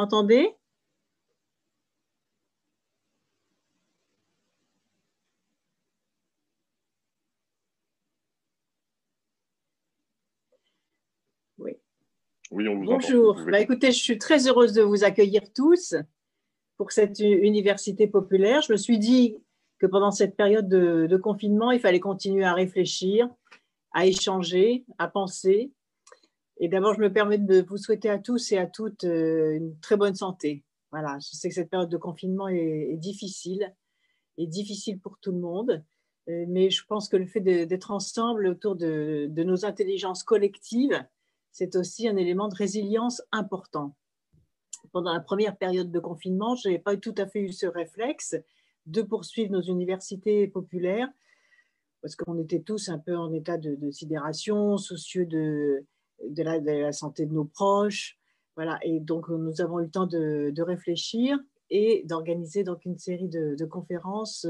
Entendez? Oui. Oui, on vous entend. Bonjour. Écoutez, je suis très heureuse de vous accueillir tous pour cette université populaire. Je me suis dit que pendant cette période de confinement, il fallait continuer à réfléchir, à échanger, à penser. Et d'abord, je me permets de vous souhaiter à tous et à toutes une très bonne santé. Voilà, je sais que cette période de confinement est difficile pour tout le monde. Mais je pense que le fait d'être ensemble autour de nos intelligences collectives, c'est aussi un élément de résilience important. Pendant la première période de confinement, je n'avais pas tout à fait eu ce réflexe de poursuivre nos universités populaires parce qu'on était tous un peu en état de sidération, soucieux de la santé de nos proches. Voilà. Et donc, nous avons eu le temps de réfléchir et d'organiser donc une série de conférences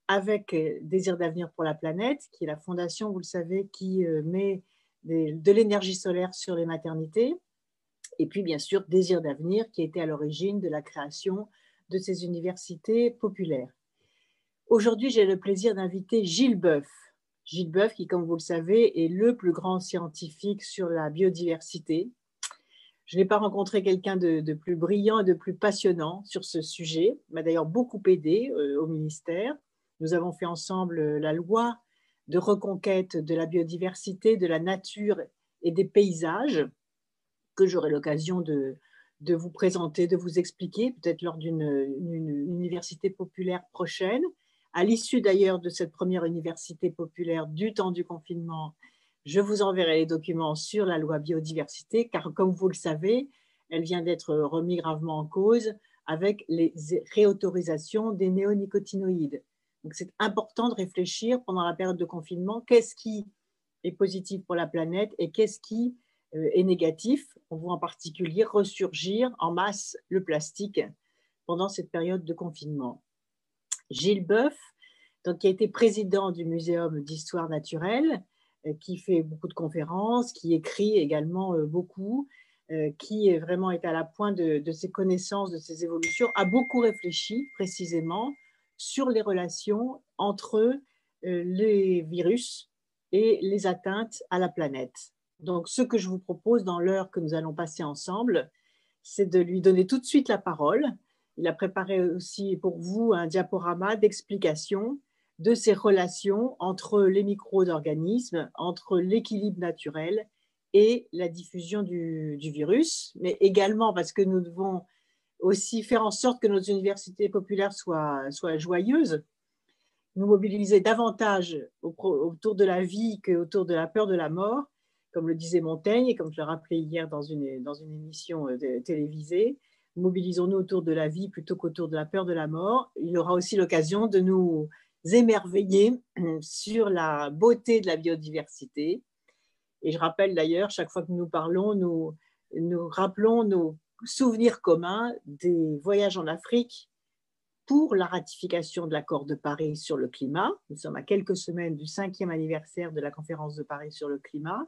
avec Désir d'avenir pour la planète, qui est la fondation, vous le savez, qui met de l'énergie solaire sur les maternités. Et puis, bien sûr, Désir d'avenir, qui était à l'origine de la création de ces universités populaires. Aujourd'hui, j'ai le plaisir d'inviter Gilles Boeuf. Gilles Boeuf, qui, comme vous le savez, est le plus grand scientifique sur la biodiversité. Je n'ai pas rencontré quelqu'un de plus brillant et de plus passionnant sur ce sujet. Il m'a d'ailleurs beaucoup aidé au ministère. Nous avons fait ensemble la loi de reconquête de la biodiversité, de la nature et des paysages, que j'aurai l'occasion de vous présenter, de vous expliquer, peut-être lors d'une université populaire prochaine. À l'issue d'ailleurs de cette première université populaire du temps du confinement, je vous enverrai les documents sur la loi biodiversité, car comme vous le savez, elle vient d'être remise gravement en cause avec les réautorisations des néonicotinoïdes. Donc c'est important de réfléchir pendant la période de confinement, qu'est-ce qui est positif pour la planète et qu'est-ce qui est négatif. On voit en particulier ressurgir en masse le plastique pendant cette période de confinement. Gilles Boeuf, donc, qui a été président du Muséum d'histoire naturelle, qui fait beaucoup de conférences, qui écrit également beaucoup, qui est vraiment à la pointe de ses connaissances, de ses évolutions, a beaucoup réfléchi précisément sur les relations entre les virus et les atteintes à la planète. Donc, ce que je vous propose dans l'heure que nous allons passer ensemble, c'est de lui donner tout de suite la parole. Il a préparé aussi pour vous un diaporama d'explication de ces relations entre les micro-organismes, entre l'équilibre naturel et la diffusion du virus, mais également parce que nous devons aussi faire en sorte que nos universités populaires soient joyeuses, nous mobiliser davantage autour de la vie qu'autour de la peur de la mort, comme le disait Montaigne et comme je le rappelais hier dans une émission télévisée. Mobilisons-nous autour de la vie plutôt qu'autour de la peur de la mort. Il aura aussi l'occasion de nous émerveiller sur la beauté de la biodiversité. Et je rappelle d'ailleurs, chaque fois que nous parlons, nous rappelons nos souvenirs communs des voyages en Afrique pour la ratification de l'accord de Paris sur le climat. Nous sommes à quelques semaines du 5e anniversaire de la conférence de Paris sur le climat.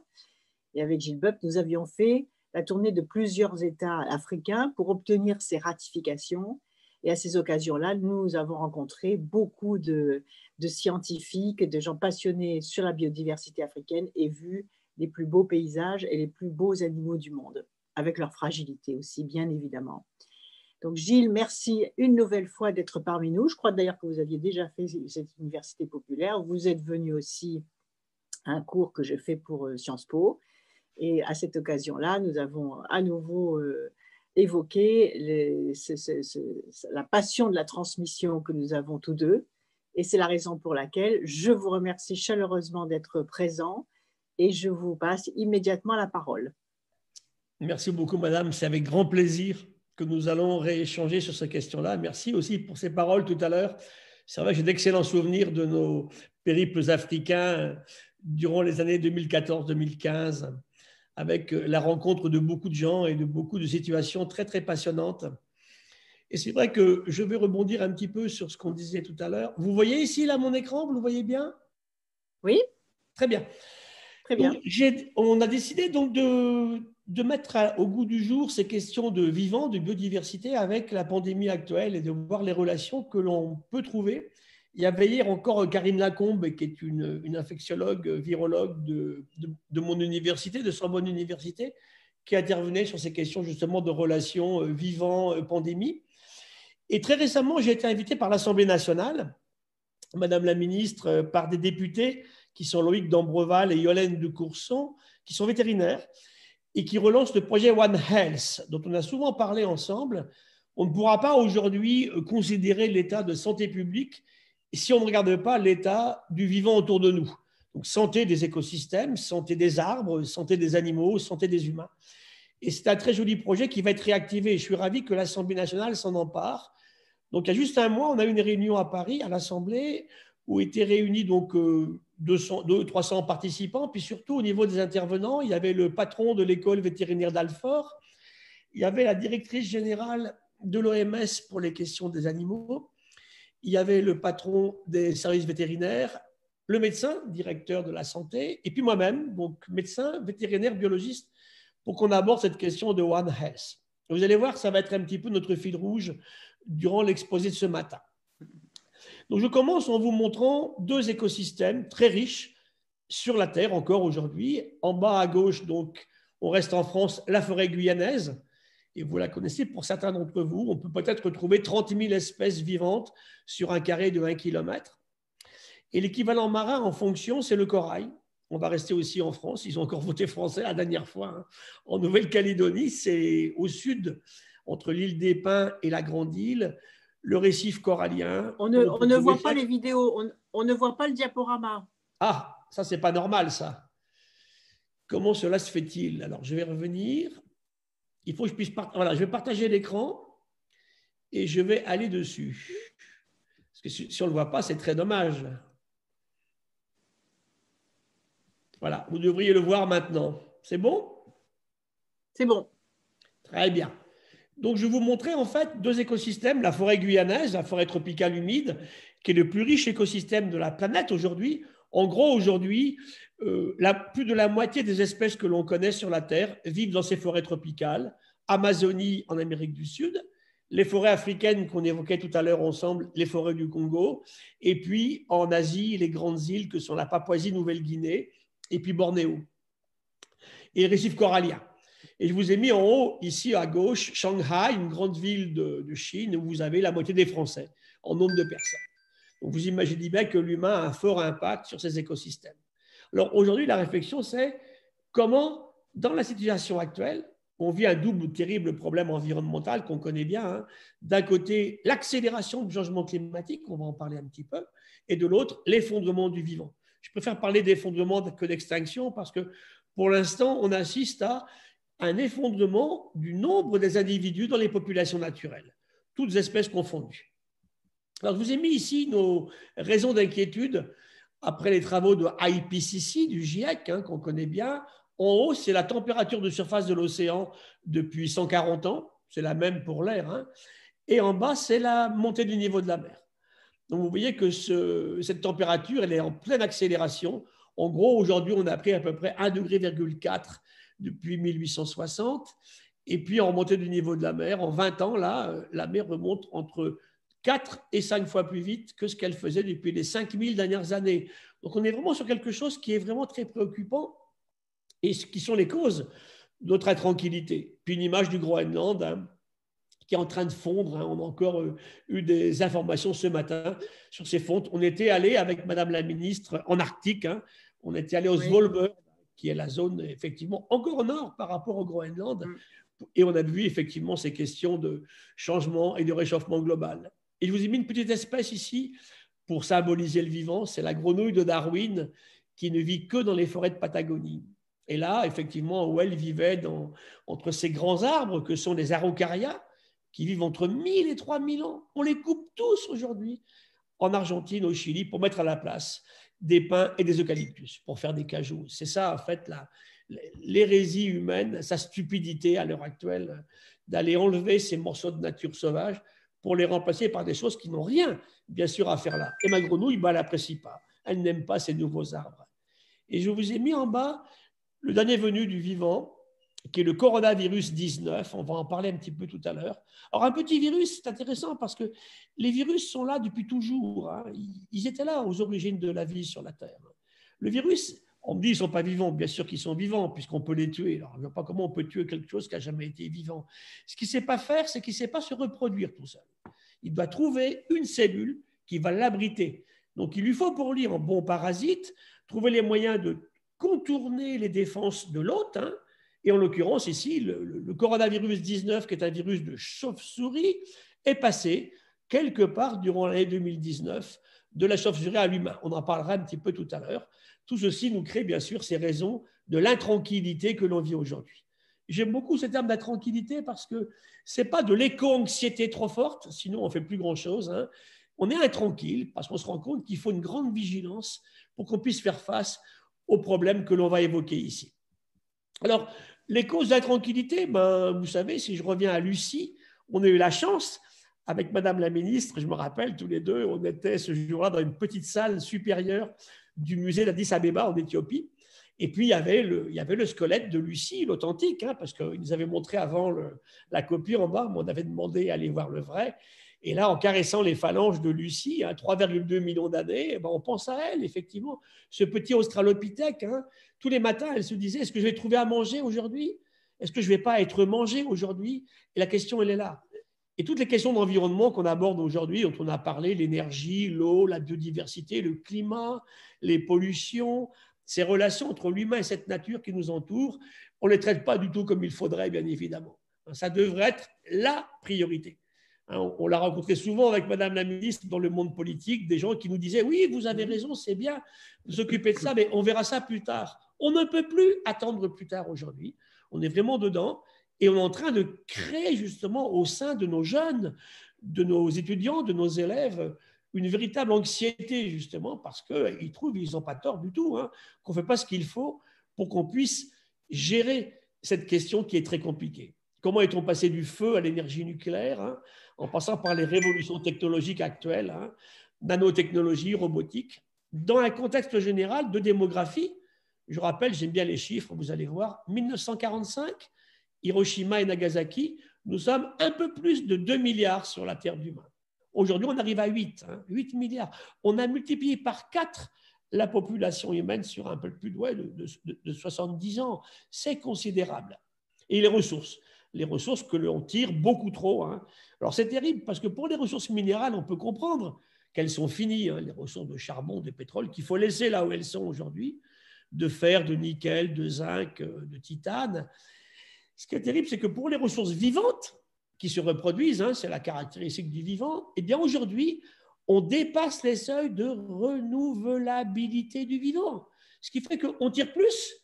Et avec Gilles Boeuf, nous avions fait la tournée de plusieurs États africains pour obtenir ces ratifications. Et à ces occasions-là, nous avons rencontré beaucoup de scientifiques, de gens passionnés sur la biodiversité africaine et vu les plus beaux paysages et les plus beaux animaux du monde, avec leur fragilité aussi, bien évidemment. Donc Gilles, merci une nouvelle fois d'être parmi nous. Je crois d'ailleurs que vous aviez déjà fait cette université populaire. Vous êtes venu aussi à un cours que je fais pour Sciences Po. Et à cette occasion-là, nous avons à nouveau évoqué la passion de la transmission que nous avons tous deux. Et c'est la raison pour laquelle je vous remercie chaleureusement d'être présent et je vous passe immédiatement la parole. Merci beaucoup, madame. C'est avec grand plaisir que nous allons rééchanger sur ces questions-là. Merci aussi pour ces paroles tout à l'heure. C'est vrai que j'ai d'excellents souvenirs de nos périples africains durant les années 2014-2015, avec la rencontre de beaucoup de gens et de beaucoup de situations très, très passionnantes. Et c'est vrai que je vais rebondir un petit peu sur ce qu'on disait tout à l'heure. Vous voyez ici, là, mon écran? Vous le voyez bien? Oui. Très bien. Très bien. Donc, on a décidé donc de de mettre au goût du jour ces questions de vivant, de biodiversité avec la pandémie actuelle et de voir les relations que l'on peut trouver. Il y avait hier encore Karine Lacombe, qui est une infectiologue, virologue de mon université, de Sorbonne Université, qui intervenait sur ces questions justement de relations vivant-pandémie. Et très récemment, j'ai été invité par l'Assemblée nationale, Madame la ministre, par des députés qui sont Loïc D'Ambreval et Yolène de Courson, qui sont vétérinaires et qui relancent le projet One Health, dont on a souvent parlé ensemble. On ne pourra pas aujourd'hui considérer l'état de santé publique si on ne regarde pas l'état du vivant autour de nous. Donc, santé des écosystèmes, santé des arbres, santé des animaux, santé des humains. Et c'est un très joli projet qui va être réactivé. Je suis ravi que l'Assemblée nationale s'en empare. Donc, il y a juste un mois, on a eu une réunion à Paris, à l'Assemblée, où étaient réunis donc 300 participants. Puis surtout, au niveau des intervenants, il y avait le patron de l'école vétérinaire d'Alfort, il y avait la directrice générale de l'OMS pour les questions des animaux, il y avait le patron des services vétérinaires, le médecin, directeur de la santé, et puis moi-même, donc médecin, vétérinaire, biologiste, pour qu'on aborde cette question de One Health. Vous allez voir, ça va être un petit peu notre fil rouge durant l'exposé de ce matin. Donc, je commence en vous montrant deux écosystèmes très riches sur la Terre encore aujourd'hui. En bas à gauche, donc, on reste en France, la forêt guyanaise. Et vous la connaissez pour certains d'entre vous. On peut peut-être retrouver 30 000 espèces vivantes sur un carré de 1 km. Et l'équivalent marin en fonction, c'est le corail. On va rester aussi en France. Ils ont encore voté français la dernière fois. Hein. En Nouvelle-Calédonie, c'est au sud, entre l'île des Pins et la Grande Île, le récif corallien. On ne voit pas les vidéos, on ne voit pas le diaporama. Ah, ça, c'est pas normal, ça. Comment cela se fait-il? Alors, je vais revenir. Il faut que je puisse voilà, je vais partager l'écran et je vais aller dessus. Parce que si on ne le voit pas, c'est très dommage. Voilà, vous devriez le voir maintenant. C'est bon? C'est bon. Très bien. Donc, je vais vous montrer en fait deux écosystèmes, la forêt guyanaise, la forêt tropicale humide, qui est le plus riche écosystème de la planète aujourd'hui. En gros, aujourd'hui, plus de la moitié des espèces que l'on connaît sur la Terre vivent dans ces forêts tropicales. Amazonie en Amérique du Sud, les forêts africaines qu'on évoquait tout à l'heure ensemble, les forêts du Congo, et puis en Asie, les grandes îles que sont la Papouasie-Nouvelle-Guinée et puis Bornéo. Et les récifs coralliens. Et je vous ai mis en haut, ici à gauche, Shanghai, une grande ville de Chine où vous avez la moitié des Français en nombre de personnes. Donc vous imaginez bien que l'humain a un fort impact sur ces écosystèmes. Alors aujourd'hui, la réflexion, c'est comment, dans la situation actuelle, on vit un double terrible problème environnemental qu'on connaît bien. Hein. D'un côté, l'accélération du changement climatique, on va en parler un petit peu, et de l'autre, l'effondrement du vivant. Je préfère parler d'effondrement que d'extinction parce que pour l'instant, on assiste à un effondrement du nombre des individus dans les populations naturelles, toutes espèces confondues. Alors, je vous ai mis ici nos raisons d'inquiétude après les travaux de IPCC, du GIEC, hein, qu'on connaît bien. En haut, c'est la température de surface de l'océan depuis 140 ans, c'est la même pour l'air, hein. Et en bas, c'est la montée du niveau de la mer. Donc, vous voyez que cette température, elle est en pleine accélération. En gros, aujourd'hui, on a pris à peu près 1,4 degré depuis 1860. Et puis, en remontée du niveau de la mer, en 20 ans, là, la mer remonte entre 4 et 5 fois plus vite que ce qu'elle faisait depuis les 5000 dernières années. Donc, on est vraiment sur quelque chose qui est vraiment très préoccupant et qui sont les causes de notre intranquillité. Puis une image du Groenland, hein, qui est en train de fondre. Hein. On a encore eu des informations ce matin sur ces fontes. On était allé avec Madame la ministre en Arctique. Hein. On était allé au Svalbard, qui est la zone effectivement encore au nord par rapport au Groenland. Et on a vu effectivement ces questions de changement et de réchauffement global. Et je vous ai mis une petite espèce ici pour symboliser le vivant. C'est la grenouille de Darwin qui ne vit que dans les forêts de Patagonie. Et là, effectivement, où elle vivait entre ces grands arbres que sont les araucarias, qui vivent entre 1000 et 3000 ans. On les coupe tous aujourd'hui en Argentine, au Chili, pour mettre à la place des pins et des eucalyptus, pour faire des cajous. C'est ça, en fait, l'hérésie humaine, sa stupidité à l'heure actuelle, d'aller enlever ces morceaux de nature sauvage pour les remplacer par des choses qui n'ont rien, bien sûr, à faire là. Et ma grenouille, elle n'apprécie pas. Elle n'aime pas ces nouveaux arbres. Et je vous ai mis en bas le dernier venu du vivant, qui est le coronavirus 19. On va en parler un petit peu tout à l'heure. Alors, un petit virus, c'est intéressant parce que les virus sont là depuis toujours. Hein. Ils étaient là aux origines de la vie sur la Terre. Le virus, on me dit qu'ils ne sont pas vivants. Bien sûr qu'ils sont vivants, puisqu'on peut les tuer. Alors, je ne vois pas comment on peut tuer quelque chose qui n'a jamais été vivant. Ce qu'il ne sait pas faire, c'est qu'il ne sait pas se reproduire tout seul. Il doit trouver une cellule qui va l'abriter. Donc, il lui faut, pour lui, un bon parasite, trouver les moyens de contourner les défenses de l'hôte. Hein. Et en l'occurrence, ici, le coronavirus 19, qui est un virus de chauve-souris, est passé quelque part durant l'année 2019 de la chauve-souris à l'humain. On en parlera un petit peu tout à l'heure. Tout ceci nous crée bien sûr ces raisons de l'intranquillité que l'on vit aujourd'hui. J'aime beaucoup ce terme d'intranquillité parce que ce n'est pas de l'éco-anxiété trop forte, sinon on ne fait plus grand-chose. Hein. On est intranquille parce qu'on se rend compte qu'il faut une grande vigilance pour qu'on puisse faire face aux problèmes que l'on va évoquer ici. Alors, les causes d'intranquillité, vous savez, si je reviens à Lucie, on a eu la chance, avec Madame la ministre, je me rappelle, tous les deux, on était ce jour-là dans une petite salle supérieure du musée d'Addis Abeba en Éthiopie. Et puis, il y avait le squelette de Lucie, l'authentique, hein, parce qu'ils nous avaient montré avant la copie en bas, mais on avait demandé à aller voir le vrai. Et là, en caressant les phalanges de Lucie, hein, 3,2 millions d'années, on pense à elle, effectivement. Ce petit australopithèque, hein, tous les matins, elle se disait, est-ce que je vais trouver à manger aujourd'hui? Est-ce que je ne vais pas être mangé aujourd'hui? Et la question, elle est là. Et toutes les questions d'environnement qu'on aborde aujourd'hui, dont on a parlé, l'énergie, l'eau, la biodiversité, le climat, les pollutions, ces relations entre l'humain et cette nature qui nous entoure, on ne les traite pas du tout comme il faudrait, bien évidemment. Ça devrait être la priorité. On l'a rencontré souvent avec Madame la ministre dans le monde politique, des gens qui nous disaient « Oui, vous avez raison, c'est bien de s'occuper de ça, mais on verra ça plus tard. » On ne peut plus attendre plus tard aujourd'hui. On est vraiment dedans et on est en train de créer justement au sein de nos jeunes, de nos étudiants, de nos élèves, une véritable anxiété justement parce qu'ils trouvent, ils n'ont pas tort du tout, hein, qu'on ne fait pas ce qu'il faut pour qu'on puisse gérer cette question qui est très compliquée. Comment est-on passé du feu à l'énergie nucléaire, hein, en passant par les révolutions technologiques actuelles, hein, nanotechnologie, robotique, dans un contexte général de démographie. Je rappelle, j'aime bien les chiffres, vous allez voir, 1945, Hiroshima et Nagasaki, nous sommes un peu plus de 2 milliards sur la Terre d'humains. Aujourd'hui, on arrive à 8, hein, 8 milliards. On a multiplié par 4 la population humaine sur un peu plus de 70 ans. C'est considérable. Et les ressources que l'on tire beaucoup trop. Hein. Alors c'est terrible parce que pour les ressources minérales, on peut comprendre qu'elles sont finies, hein, les ressources de charbon, de pétrole, qu'il faut laisser là où elles sont aujourd'hui, de fer, de nickel, de zinc, de titane. Ce qui est terrible, c'est que pour les ressources vivantes qui se reproduisent, hein, c'est la caractéristique du vivant, eh bien aujourd'hui, on dépasse les seuils de renouvelabilité du vivant. Ce qui fait qu'on tire plus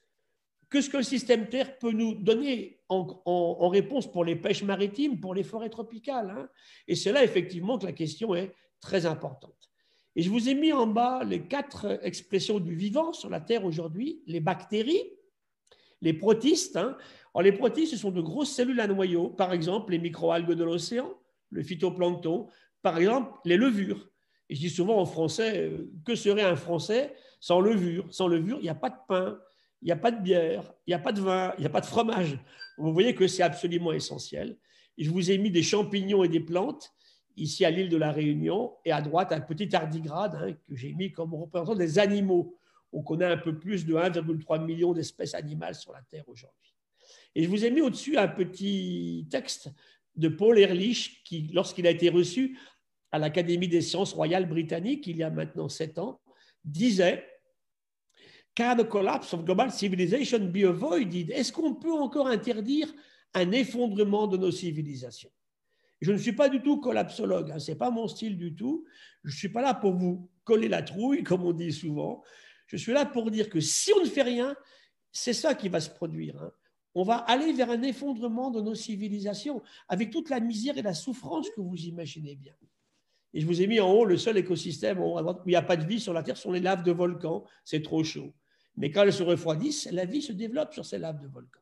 que ce que le système Terre peut nous donner en réponse pour les pêches maritimes, pour les forêts tropicales. Hein. Et c'est là, effectivement, que la question est très importante. Et je vous ai mis en bas les 4 expressions du vivant sur la Terre aujourd'hui, les bactéries, les protistes. Hein. Alors, les protistes, ce sont de grosses cellules à noyaux, par exemple les microalgues de l'océan, le phytoplancton, par exemple les levures. Et je dis souvent en français, que serait un Français sans levure? Sans levure, il n'y a pas de pain, il n'y a pas de bière, il n'y a pas de vin, il n'y a pas de fromage. Vous voyez que c'est absolument essentiel. Et je vous ai mis des champignons et des plantes, ici à l'île de la Réunion, et à droite un petit tardigrade, hein, que j'ai mis comme représentant des animaux. On connaît un peu plus de 1,3 million d'espèces animales sur la Terre aujourd'hui. Et je vous ai mis au-dessus un petit texte de Paul Ehrlich, qui, lorsqu'il a été reçu à l'Académie des sciences royales britanniques, il y a maintenant 7 ans, disait « Can the collapse of global civilization be avoided » Est-ce qu'on peut encore interdire un effondrement de nos civilisations? Je ne suis pas du tout collapsologue, hein, ce n'est pas mon style du tout. Je ne suis pas là pour vous coller la trouille, comme on dit souvent. Je suis là pour dire que si on ne fait rien, c'est ça qui va se produire. Hein. On va aller vers un effondrement de nos civilisations, avec toute la misère et la souffrance que vous imaginez bien. Et je vous ai mis en haut le seul écosystème en haut à droite où il n'y a pas de vie sur la Terre, sont les laves de volcans. C'est trop chaud. Mais quand elles se refroidissent, la vie se développe sur ces laves de volcans.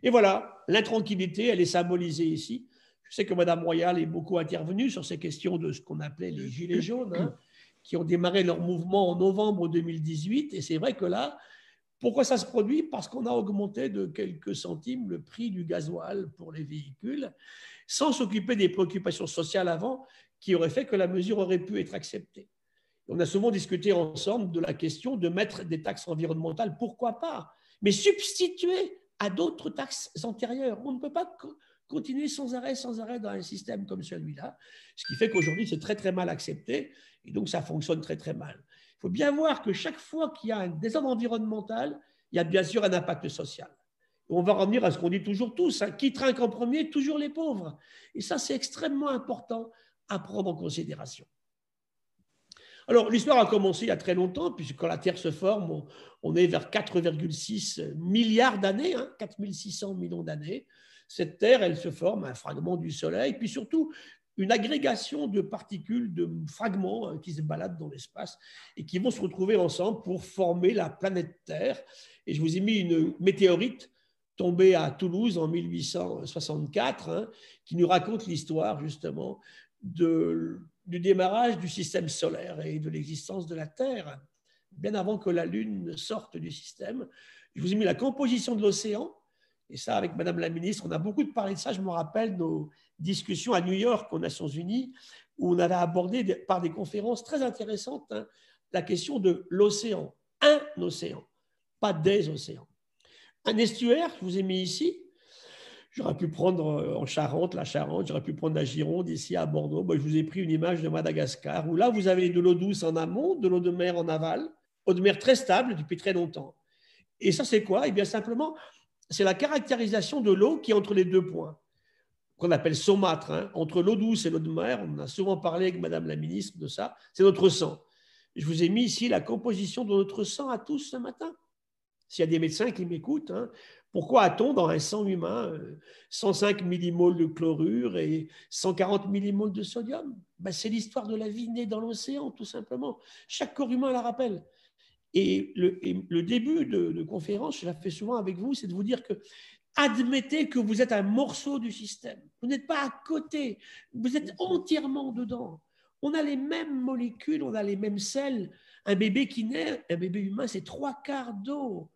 Et voilà, l'intranquillité, elle est symbolisée ici. Je sais que Mme Royal est beaucoup intervenue sur ces questions de ce qu'on appelait les Gilets jaunes, hein, qui ont démarré leur mouvement en novembre 2018. Et c'est vrai que là, Pourquoi ça se produit? Parce qu'on a augmenté de quelques centimes le prix du gasoil pour les véhicules, sans s'occuper des préoccupations sociales avant, qui auraient fait que la mesure aurait pu être acceptée. On a souvent discuté ensemble de la question de mettre des taxes environnementales, pourquoi pas, mais substituer à d'autres taxes antérieures. On ne peut pas continuer sans arrêt dans un système comme celui-là, ce qui fait qu'aujourd'hui, c'est très, très mal accepté, et donc ça fonctionne très, très mal. Il faut bien voir que chaque fois qu'il y a un désordre environnemental, il y a bien sûr un impact social. Et on va revenir à ce qu'on dit toujours tous, hein, qui trinque en premier? Toujours les pauvres. Et ça, c'est extrêmement important à prendre en considération. Alors, l'histoire a commencé il y a très longtemps, puisque quand la Terre se forme, on est vers 4,6 milliards d'années, hein, 4600 millions d'années. Cette Terre, elle se forme, un fragment du Soleil, puis surtout une agrégation de particules, de fragments qui se baladent dans l'espace et qui vont se retrouver ensemble pour former la planète Terre. Et je vous ai mis une météorite tombée à Toulouse en 1864, hein, qui nous raconte l'histoire justement du démarrage du système solaire et de l'existence de la Terre, bien avant que la Lune ne sorte du système. Je vous ai mis la composition de l'océan, et ça, avec Madame la Ministre, on a beaucoup parlé de ça. Je me rappelle nos discussions à New York aux Nations Unies, où on avait abordé par des conférences très intéressantes, hein, la question de l'océan. Un océan, pas des océans. Un estuaire, je vous ai mis ici. J'aurais pu prendre en Charente, la Charente, j'aurais pu prendre la Gironde ici à Bordeaux. Bon, je vous ai pris une image de Madagascar, où là, vous avez de l'eau douce en amont, de l'eau de mer en aval, eau de mer très stable depuis très longtemps. Et ça, c'est quoi? Eh bien, simplement, c'est la caractérisation de l'eau qui est entre les deux points, qu'on appelle saumâtre, hein, entre l'eau douce et l'eau de mer. On a souvent parlé avec Madame la Ministre de ça. C'est notre sang. Je vous ai mis ici la composition de notre sang à tous ce matin. S'il y a des médecins qui m'écoutent, hein, pourquoi a-t-on dans un sang humain 105 millimoles de chlorure et 140 millimoles de sodium? Ben, c'est l'histoire de la vie née dans l'océan, tout simplement. Chaque corps humain la rappelle. Et le début de conférence, je la fais souvent avec vous, c'est de vous dire que admettez que vous êtes un morceau du système. Vous n'êtes pas à côté, vous êtes entièrement dedans. On a les mêmes molécules, on a les mêmes sels. Un bébé qui naît, un bébé humain, c'est 3/4 d'eau.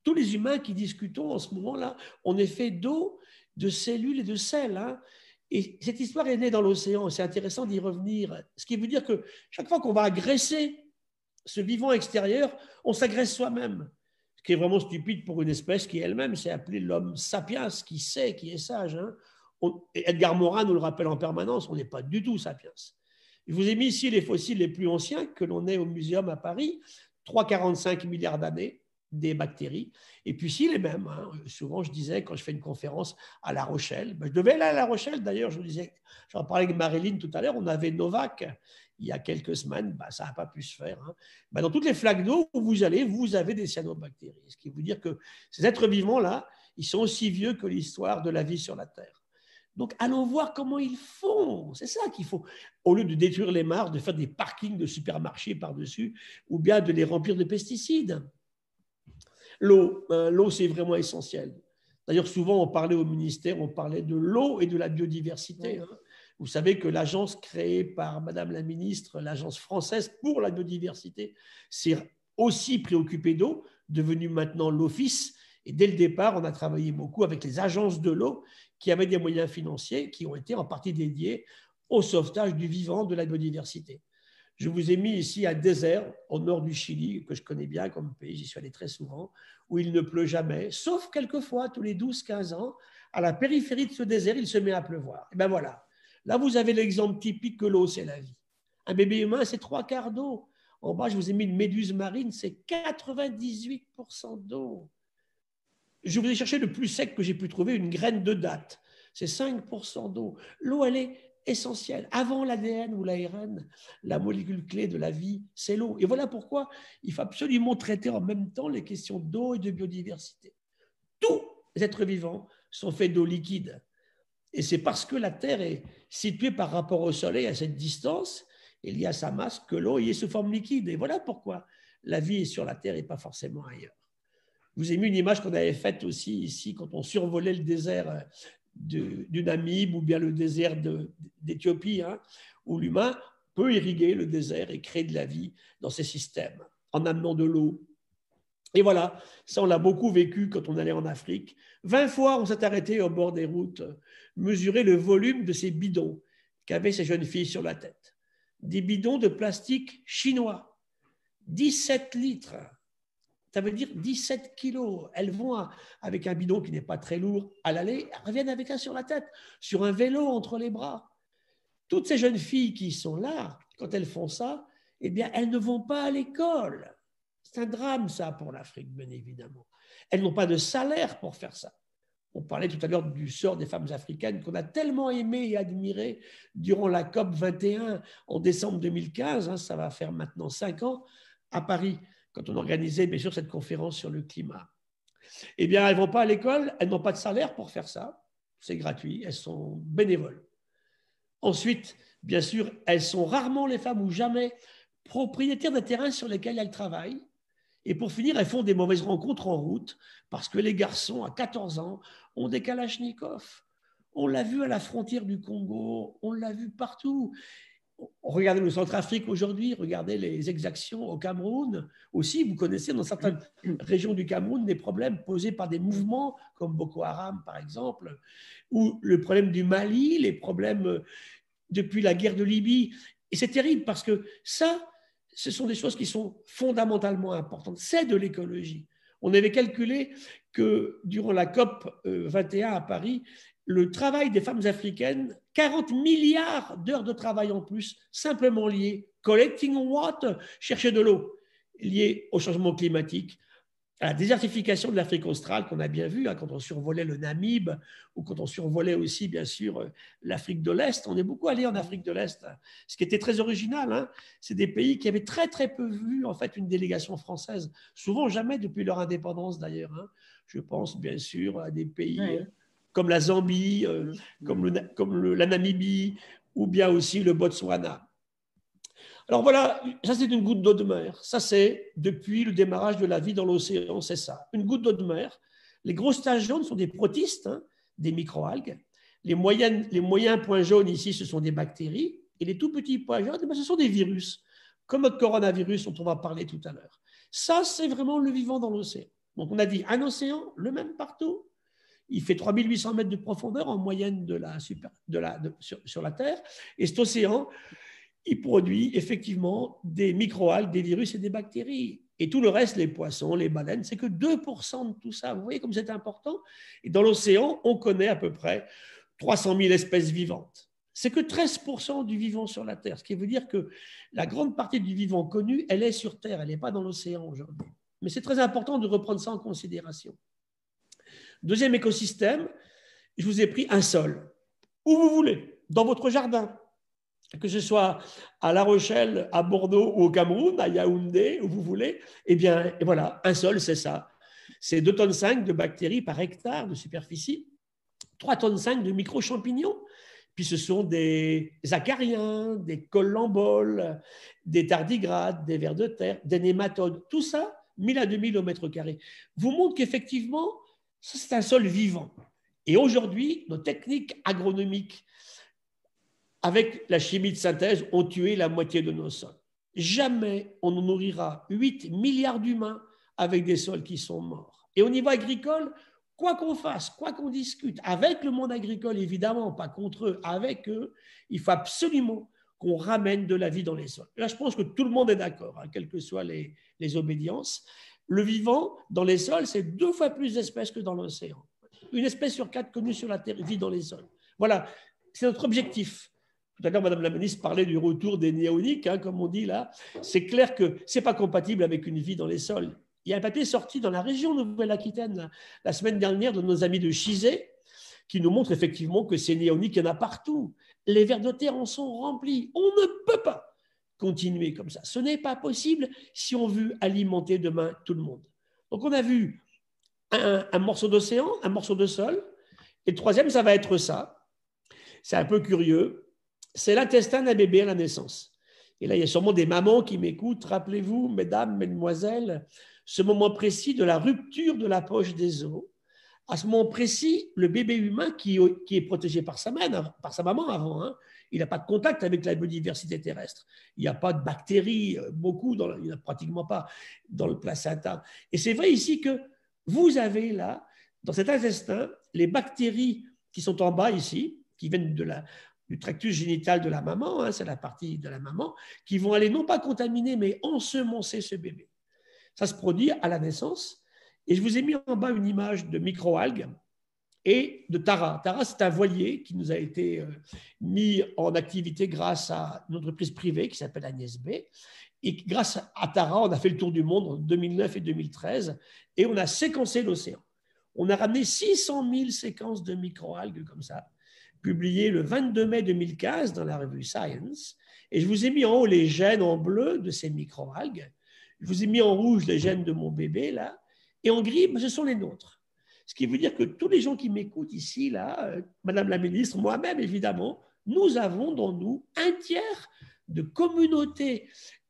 Tous les humains qui discutons en ce moment-là, on est fait d'eau, de cellules et de sels. Hein. Et cette histoire est née dans l'océan. C'est intéressant d'y revenir. Ce qui veut dire que chaque fois qu'on va agresser ce vivant extérieur, on s'agresse soi-même. Ce qui est vraiment stupide pour une espèce qui elle-même s'est appelée l'homme sapiens, qui sait, qui est sage. Hein. Edgar Morin nous le rappelle en permanence, on n'est pas du tout sapiens. Je vous ai mis ici les fossiles les plus anciens que l'on ait au muséum à Paris, 3,45 milliards d'années des bactéries. Et puis si les mêmes, hein, souvent je disais quand je fais une conférence à La Rochelle, ben, je devais aller à La Rochelle d'ailleurs, je vous disais, j'en parlais avec Marilyn tout à l'heure, on avait Novak il y a quelques semaines, ben, ça n'a pas pu se faire. Hein. Ben, dans toutes les flaques d'eau où vous allez, vous avez des cyanobactéries. Ce qui veut dire que ces êtres vivants-là, ils sont aussi vieux que l'histoire de la vie sur la Terre. Donc, allons voir comment ils font. C'est ça qu'il faut. Au lieu de détruire les mares, de faire des parkings de supermarchés par-dessus, ou bien de les remplir de pesticides. L'eau, c'est vraiment essentiel. D'ailleurs, souvent, on parlait au ministère, on parlait de l'eau et de la biodiversité. Hein. Vous savez que l'agence créée par Madame la Ministre, l'agence française pour la biodiversité, s'est aussi préoccupée d'eau, devenue maintenant l'Office. Et dès le départ, on a travaillé beaucoup avec les agences de l'eau qui avaient des moyens financiers qui ont été en partie dédiés au sauvetage du vivant, de la biodiversité. Je vous ai mis ici un désert au nord du Chili, que je connais bien comme pays, j'y suis allé très souvent, où il ne pleut jamais, sauf quelquefois, tous les 12-15 ans, à la périphérie de ce désert, il se met à pleuvoir. Et bien voilà, là vous avez l'exemple typique que l'eau, c'est la vie. Un bébé humain, c'est 3/4 d'eau. En bas, je vous ai mis une méduse marine, c'est 98% d'eau. Je vous ai cherché le plus sec que j'ai pu trouver, une graine de date. C'est 5% d'eau. L'eau, elle est essentielle. Avant l'ADN ou l'ARN, la molécule clé de la vie, c'est l'eau. Et voilà pourquoi il faut absolument traiter en même temps les questions d'eau et de biodiversité. Tous les êtres vivants sont faits d'eau liquide. Et c'est parce que la Terre est située par rapport au Soleil à cette distance, il y a sa masse, que l'eau y est sous forme liquide. Et voilà pourquoi la vie est sur la Terre et pas forcément ailleurs. Je vous ai mis une image qu'on avait faite aussi ici quand on survolait le désert du Namib ou bien le désert d'Éthiopie, hein, où l'humain peut irriguer le désert et créer de la vie dans ces systèmes en amenant de l'eau Et voilà, ça on l'a beaucoup vécu quand on allait en Afrique. 20 fois, on s'est arrêté au bord des routes, mesurer le volume de ces bidons qu'avaient ces jeunes filles sur la tête. Des bidons de plastique chinois, 17 litres. Ça veut dire 17 kilos. Elles vont avec un bidon qui n'est pas très lourd à l'aller, elles reviennent avec un sur la tête, sur un vélo entre les bras. Toutes ces jeunes filles qui sont là, quand elles font ça, eh bien, elles ne vont pas à l'école. C'est un drame, ça, pour l'Afrique, bien évidemment. Elles n'ont pas de salaire pour faire ça. On parlait tout à l'heure du sort des femmes africaines qu'on a tellement aimé et admiré durant la COP 21 en décembre 2015, hein, ça va faire maintenant 5 ans, à Paris, quand on organisait bien sûr cette conférence sur le climat. Eh bien, elles ne vont pas à l'école, elles n'ont pas de salaire pour faire ça, c'est gratuit, elles sont bénévoles. Ensuite, bien sûr, elles sont rarement les femmes ou jamais propriétaires des terrains sur lesquels elles travaillent. Et pour finir, elles font des mauvaises rencontres en route parce que les garçons à 14 ans ont des kalachnikovs. On l'a vu à la frontière du Congo, on l'a vu partout. Regardez le Centrafrique aujourd'hui, regardez les exactions au Cameroun. Aussi, vous connaissez dans certaines régions du Cameroun des problèmes posés par des mouvements comme Boko Haram, par exemple, ou le problème du Mali, les problèmes depuis la guerre de Libye. Et c'est terrible parce que ça, ce sont des choses qui sont fondamentalement importantes. C'est de l'écologie. On avait calculé que durant la COP 21 à Paris, le travail des femmes africaines, 40 milliards d'heures de travail en plus, simplement liées, collecting water, chercher de l'eau, liées au changement climatique, à la désertification de l'Afrique australe qu'on a bien vu hein, quand on survolait le Namib ou quand on survolait aussi bien sûr l'Afrique de l'Est. On est beaucoup allé en Afrique de l'Est, ce qui était très original. Hein. C'est des pays qui avaient très très peu vu en fait une délégation française, souvent jamais depuis leur indépendance d'ailleurs. Hein. Je pense bien sûr à des pays comme la Zambie, comme la Namibie ou bien aussi le Botswana. Alors voilà, ça c'est une goutte d'eau de mer. Ça c'est depuis le démarrage de la vie dans l'océan, c'est ça. Une goutte d'eau de mer. Les grosses taches jaunes sont des protistes, hein, des microalgues. Les moyens points jaunes ici, ce sont des bactéries. Et les tout petits points jaunes, ce sont des virus, comme notre coronavirus dont on va parler tout à l'heure. Ça, c'est vraiment le vivant dans l'océan. Donc on a dit un océan, le même partout. Il fait 3800 mètres de profondeur en moyenne sur la Terre. Et cet océan, il produit effectivement des microalgues, des virus et des bactéries. Et tout le reste, les poissons, les baleines, c'est que 2% de tout ça. Vous voyez comme c'est important. Et dans l'océan, on connaît à peu près 300 000 espèces vivantes. C'est que 13% du vivant sur la Terre, ce qui veut dire que la grande partie du vivant connu, elle est sur Terre, elle n'est pas dans l'océan aujourd'hui. Mais c'est très important de reprendre ça en considération. Deuxième écosystème, je vous ai pris un sol. Où vous voulez, dans votre jardin. Que ce soit à La Rochelle, à Bordeaux ou au Cameroun, à Yaoundé, où vous voulez, eh bien, et voilà, un sol, c'est ça. C'est 2,5 tonnes de bactéries par hectare de superficie, 3,5 tonnes de micro-champignons, puis ce sont des acariens, des collemboles, des tardigrades, des vers de terre, des nématodes, tout ça, 1000 à 2000 au mètre carré, vous montre qu'effectivement, c'est un sol vivant. Et aujourd'hui, nos techniques agronomiques, avec la chimie de synthèse, ont tué la moitié de nos sols. Jamais on ne nourrira 8 milliards d'humains avec des sols qui sont morts. Et au niveau agricole, quoi qu'on fasse, quoi qu'on discute, avec le monde agricole, évidemment, pas contre eux, avec eux, il faut absolument qu'on ramène de la vie dans les sols. Là, je pense que tout le monde est d'accord, hein, quelles que soient les obédiences. Le vivant dans les sols, c'est 2 fois plus d'espèces que dans l'océan. Une espèce sur 4 connue sur la Terre vit dans les sols. Voilà, c'est notre objectif. Tout à l'heure, Madame la ministre parlait du retour des néoniques, hein, comme on dit là. C'est clair que ce n'est pas compatible avec une vie dans les sols. Il y a un papier sorti dans la région Nouvelle-Aquitaine la semaine dernière de nos amis de Chizé qui nous montre effectivement que ces néoniques, il y en a partout. Les vers de terre en sont remplis. On ne peut pas continuer comme ça. Ce n'est pas possible si on veut alimenter demain tout le monde. Donc on a vu un morceau d'océan, un morceau de sol, et le troisième, ça va être ça. C'est un peu curieux. C'est l'intestin d'un bébé à la naissance. Et là, il y a sûrement des mamans qui m'écoutent. Rappelez-vous, mesdames, mesdemoiselles, ce moment précis de la rupture de la poche des os à ce moment précis, le bébé humain qui est protégé par sa maman avant, hein, il n'a pas de contact avec la biodiversité terrestre. Il n'y a pas de bactéries, il n'y en a pratiquement pas dans le placenta. Et c'est vrai ici que vous avez là, dans cet intestin, les bactéries qui sont en bas ici, qui viennent du tractus génital de la maman, hein, c'est la partie de la maman, qui vont aller non pas contaminer, mais ensemencer ce bébé. Ça se produit à la naissance. Et je vous ai mis en bas une image de microalgues et de Tara. Tara, c'est un voilier qui nous a été mis en activité grâce à une entreprise privée qui s'appelle Agnès B. Et grâce à Tara, on a fait le tour du monde en 2009 et 2013 et on a séquencé l'océan. On a ramené 600 000 séquences de microalgues comme ça, publiées le 22 mai 2015 dans la revue Science. Et je vous ai mis en haut les gènes en bleu de ces microalgues. Je vous ai mis en rouge les gènes de mon bébé, là. Et en gris, ce sont les nôtres. Ce qui veut dire que tous les gens qui m'écoutent ici, là, Madame la ministre, moi-même évidemment, nous avons dans nous un tiers de communauté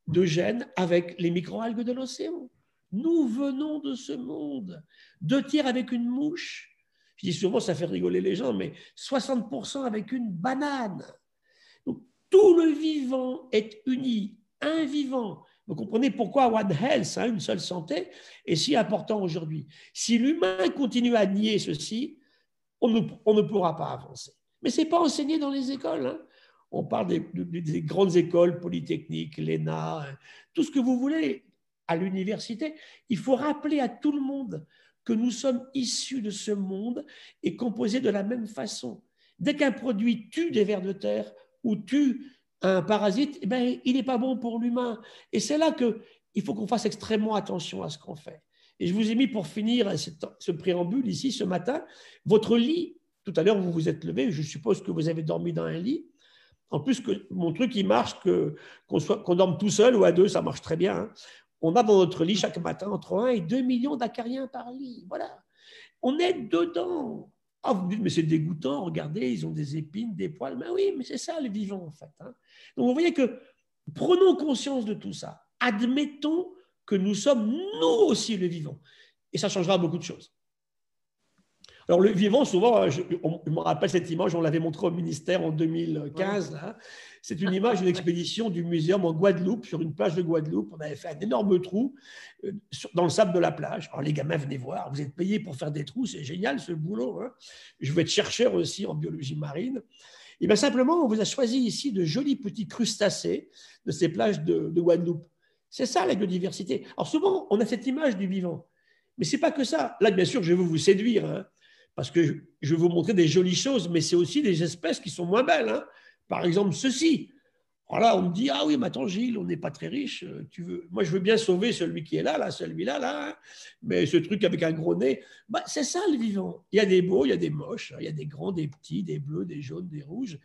de gènes avec les microalgues de l'océan. Nous venons de ce monde. 2 tiers avec une mouche. Je dis souvent, ça fait rigoler les gens, mais 60% avec une banane. Donc, tout le vivant est uni. Un vivant. Vous comprenez pourquoi One Health, hein, une seule santé, est si important aujourd'hui. Si l'humain continue à nier ceci, on ne pourra pas avancer. Mais ce n'est pas enseigné dans les écoles. Hein. On parle des grandes écoles polytechniques, l'ENA, tout ce que vous voulez, à l'université. Il faut rappeler à tout le monde que nous sommes issus de ce monde et composés de la même façon. Dès qu'un produit tue des vers de terre ou tue un parasite, eh bien, il n'est pas bon pour l'humain. Et c'est là qu'il faut qu'on fasse extrêmement attention à ce qu'on fait. Et je vous ai mis pour finir ce préambule ici, ce matin, votre lit. Tout à l'heure, vous vous êtes levé, je suppose que vous avez dormi dans un lit. En plus, mon truc, il marche, qu'on dorme tout seul ou à deux, ça marche très bien. Hein. On a dans notre lit chaque matin entre 1 et 2 millions d'acariens par lit. Voilà. On est dedans. Ah, vous me dites, mais c'est dégoûtant, regardez, ils ont des épines, des poils. Mais oui, mais c'est ça le vivant, en fait. Hein. Donc, vous voyez que prenons conscience de tout ça. Admettons que nous sommes, nous aussi, le vivant. Et ça changera beaucoup de choses. Alors, le vivant, souvent, je me rappelle cette image, on l'avait montrée au ministère en 2015. Là. C'est une image d'une expédition du muséum en Guadeloupe, sur une plage de Guadeloupe. On avait fait un énorme trou dans le sable de la plage. Alors, les gamins venaient voir, vous êtes payés pour faire des trous, c'est génial ce boulot. Hein. Je vais être chercheur aussi en biologie marine. Et bien simplement, on vous a choisi ici de jolis petits crustacés de ces plages de Guadeloupe. C'est ça la biodiversité. Alors souvent, on a cette image du vivant. Mais ce n'est pas que ça. Là, bien sûr, je veux vous séduire. Hein. Parce que je vais vous montrer des jolies choses, mais c'est aussi des espèces qui sont moins belles. Hein. Par exemple, ceci. Alors là, on me dit, ah oui, mais attends, Gilles, on n'est pas très riche. Moi, je veux bien sauver celui qui est là, celui-là, là. Hein. Mais ce truc avec un gros nez, bah, c'est ça le vivant. Il y a des beaux, il y a des moches, il y a des grands, des petits, des bleus, des jaunes, des rouges.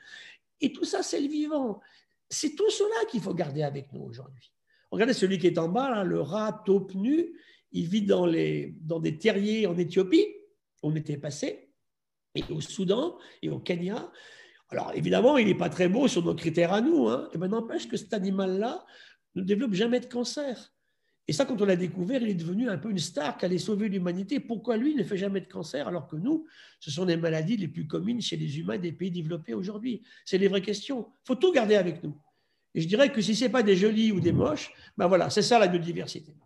Et tout ça, c'est le vivant. C'est tout cela qu'il faut garder avec nous aujourd'hui. Regardez celui qui est en bas, là, le rat taupe nu. Il vit dans des terriers en Éthiopie. On était passé, et au Soudan et au Kenya. Alors, évidemment, il n'est pas très beau sur nos critères à nous. Hein. Et bien, n'empêche que cet animal-là ne développe jamais de cancer. Et ça, quand on l'a découvert, il est devenu un peu une star qui allait sauver l'humanité. Pourquoi lui, il ne fait jamais de cancer, alors que nous, ce sont les maladies les plus communes chez les humains des pays développés aujourd'hui? C'est les vraies questions. Il faut tout garder avec nous. Et je dirais que si ce n'est pas des jolis ou des moches, ben voilà, c'est ça la biodiversité.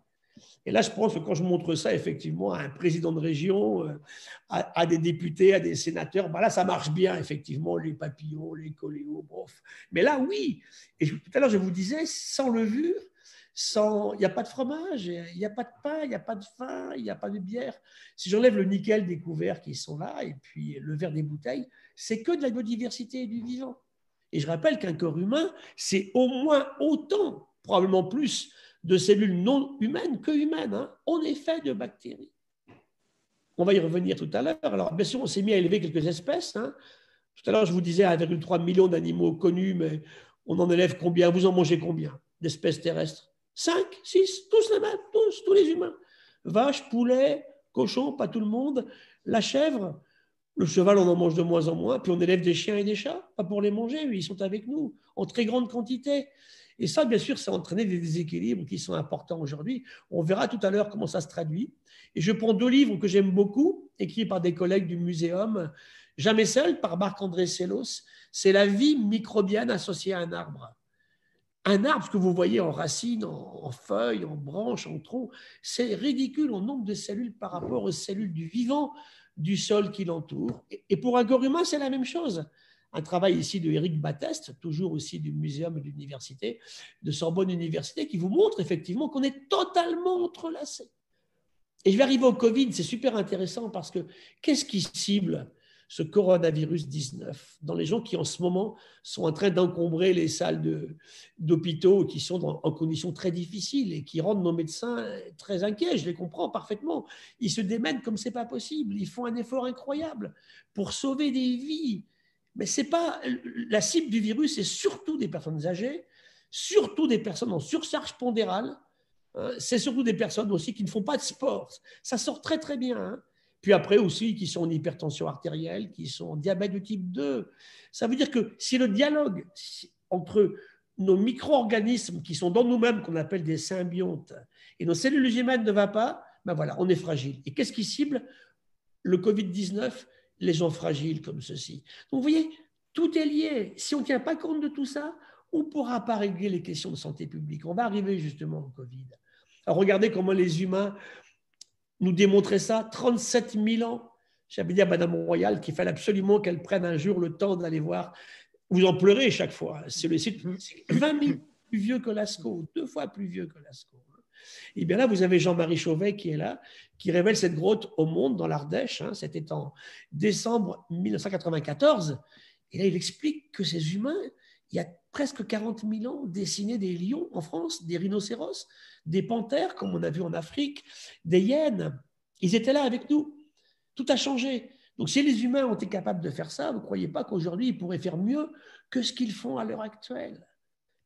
Et là, je pense que quand je montre ça, effectivement, à un président de région, à des députés, à des sénateurs, ben là, ça marche bien, effectivement, les papillons, les coléos, bof. Mais là, oui. Et tout à l'heure, je vous disais, sans levure, il n'y a pas de fromage, il n'y a pas de pain, il n'y a pas de vin, il n'y a pas de bière. Si j'enlève le nickel des couverts qui sont là, et puis le verre des bouteilles, c'est que de la biodiversité et du vivant. Et je rappelle qu'un corps humain, c'est au moins autant, probablement plus, de cellules non humaines que humaines. Hein. On est fait de bactéries. On va y revenir tout à l'heure. Alors, bien sûr, on s'est mis à élever quelques espèces. Hein. Tout à l'heure, je vous disais 1,3 million d'animaux connus, mais on en élève combien? Vous en mangez combien d'espèces terrestres? 5, 6, tous les mêmes, tous les humains. Vaches, poulets, cochons, pas tout le monde. La chèvre, le cheval, on en mange de moins en moins. Puis on élève des chiens et des chats, pas pour les manger, mais ils sont avec nous en très grande quantité. Et ça, bien sûr, ça a entraîné des déséquilibres qui sont importants aujourd'hui. On verra tout à l'heure comment ça se traduit. Et je prends 2 livres que j'aime beaucoup, écrits par des collègues du Muséum. Jamais seul, par Marc-André Sellos. C'est la vie microbienne associée à un arbre. Un arbre, ce que vous voyez en racines, en feuilles, en branches, en troncs, c'est ridicule en nombre de cellules par rapport aux cellules du vivant du sol qui l'entoure. Et pour un corps humain, c'est la même chose. Un travail ici de Éric Batteste, toujours aussi du Muséum et de l'Université, de Sorbonne Université, qui vous montre effectivement qu'on est totalement entrelacés. Et je vais arriver au Covid, c'est super intéressant parce que qu'est-ce qui cible ce coronavirus 19 dans les gens qui en ce moment sont en train d'encombrer les salles d'hôpitaux qui sont en conditions très difficiles et qui rendent nos médecins très inquiets, je les comprends parfaitement. Ils se démènent comme c'est pas possible, ils font un effort incroyable pour sauver des vies. Mais c'est pas la cible du virus, c'est surtout des personnes âgées, surtout des personnes en surcharge pondérale. C'est surtout des personnes aussi qui ne font pas de sport. Ça sort très très bien. Hein. Puis après aussi, qui sont en hypertension artérielle, qui sont en diabète de type 2. Ça veut dire que si le dialogue entre nos micro-organismes qui sont dans nous-mêmes, qu'on appelle des symbiontes, et nos cellules humaines ne va pas, ben voilà, on est fragile. Et qu'est-ce qui cible le Covid-19? Les gens fragiles comme ceci. Donc vous voyez, tout est lié. Si on ne tient pas compte de tout ça, on ne pourra pas régler les questions de santé publique. On va arriver justement au Covid. Alors regardez comment les humains nous démontraient ça, 37 000 ans. J'avais dit à Madame Royal qu'il fallait absolument qu'elle prenne un jour le temps d'aller voir. Vous en pleurez chaque fois. C'est le site 20 000 plus vieux que Lascaux, 2 fois plus vieux que Lascaux. Et bien là, vous avez Jean-Marie Chauvet qui est là, qui révèle cette grotte au monde dans l'Ardèche. Hein, c'était en décembre 1994. Et là, il explique que ces humains, il y a presque 40 000 ans, dessinaient des lions en France, des rhinocéros, des panthères, comme on a vu en Afrique, des hyènes. Ils étaient là avec nous. Tout a changé. Donc, si les humains ont été capables de faire ça, vous ne croyez pas qu'aujourd'hui, ils pourraient faire mieux que ce qu'ils font à l'heure actuelle.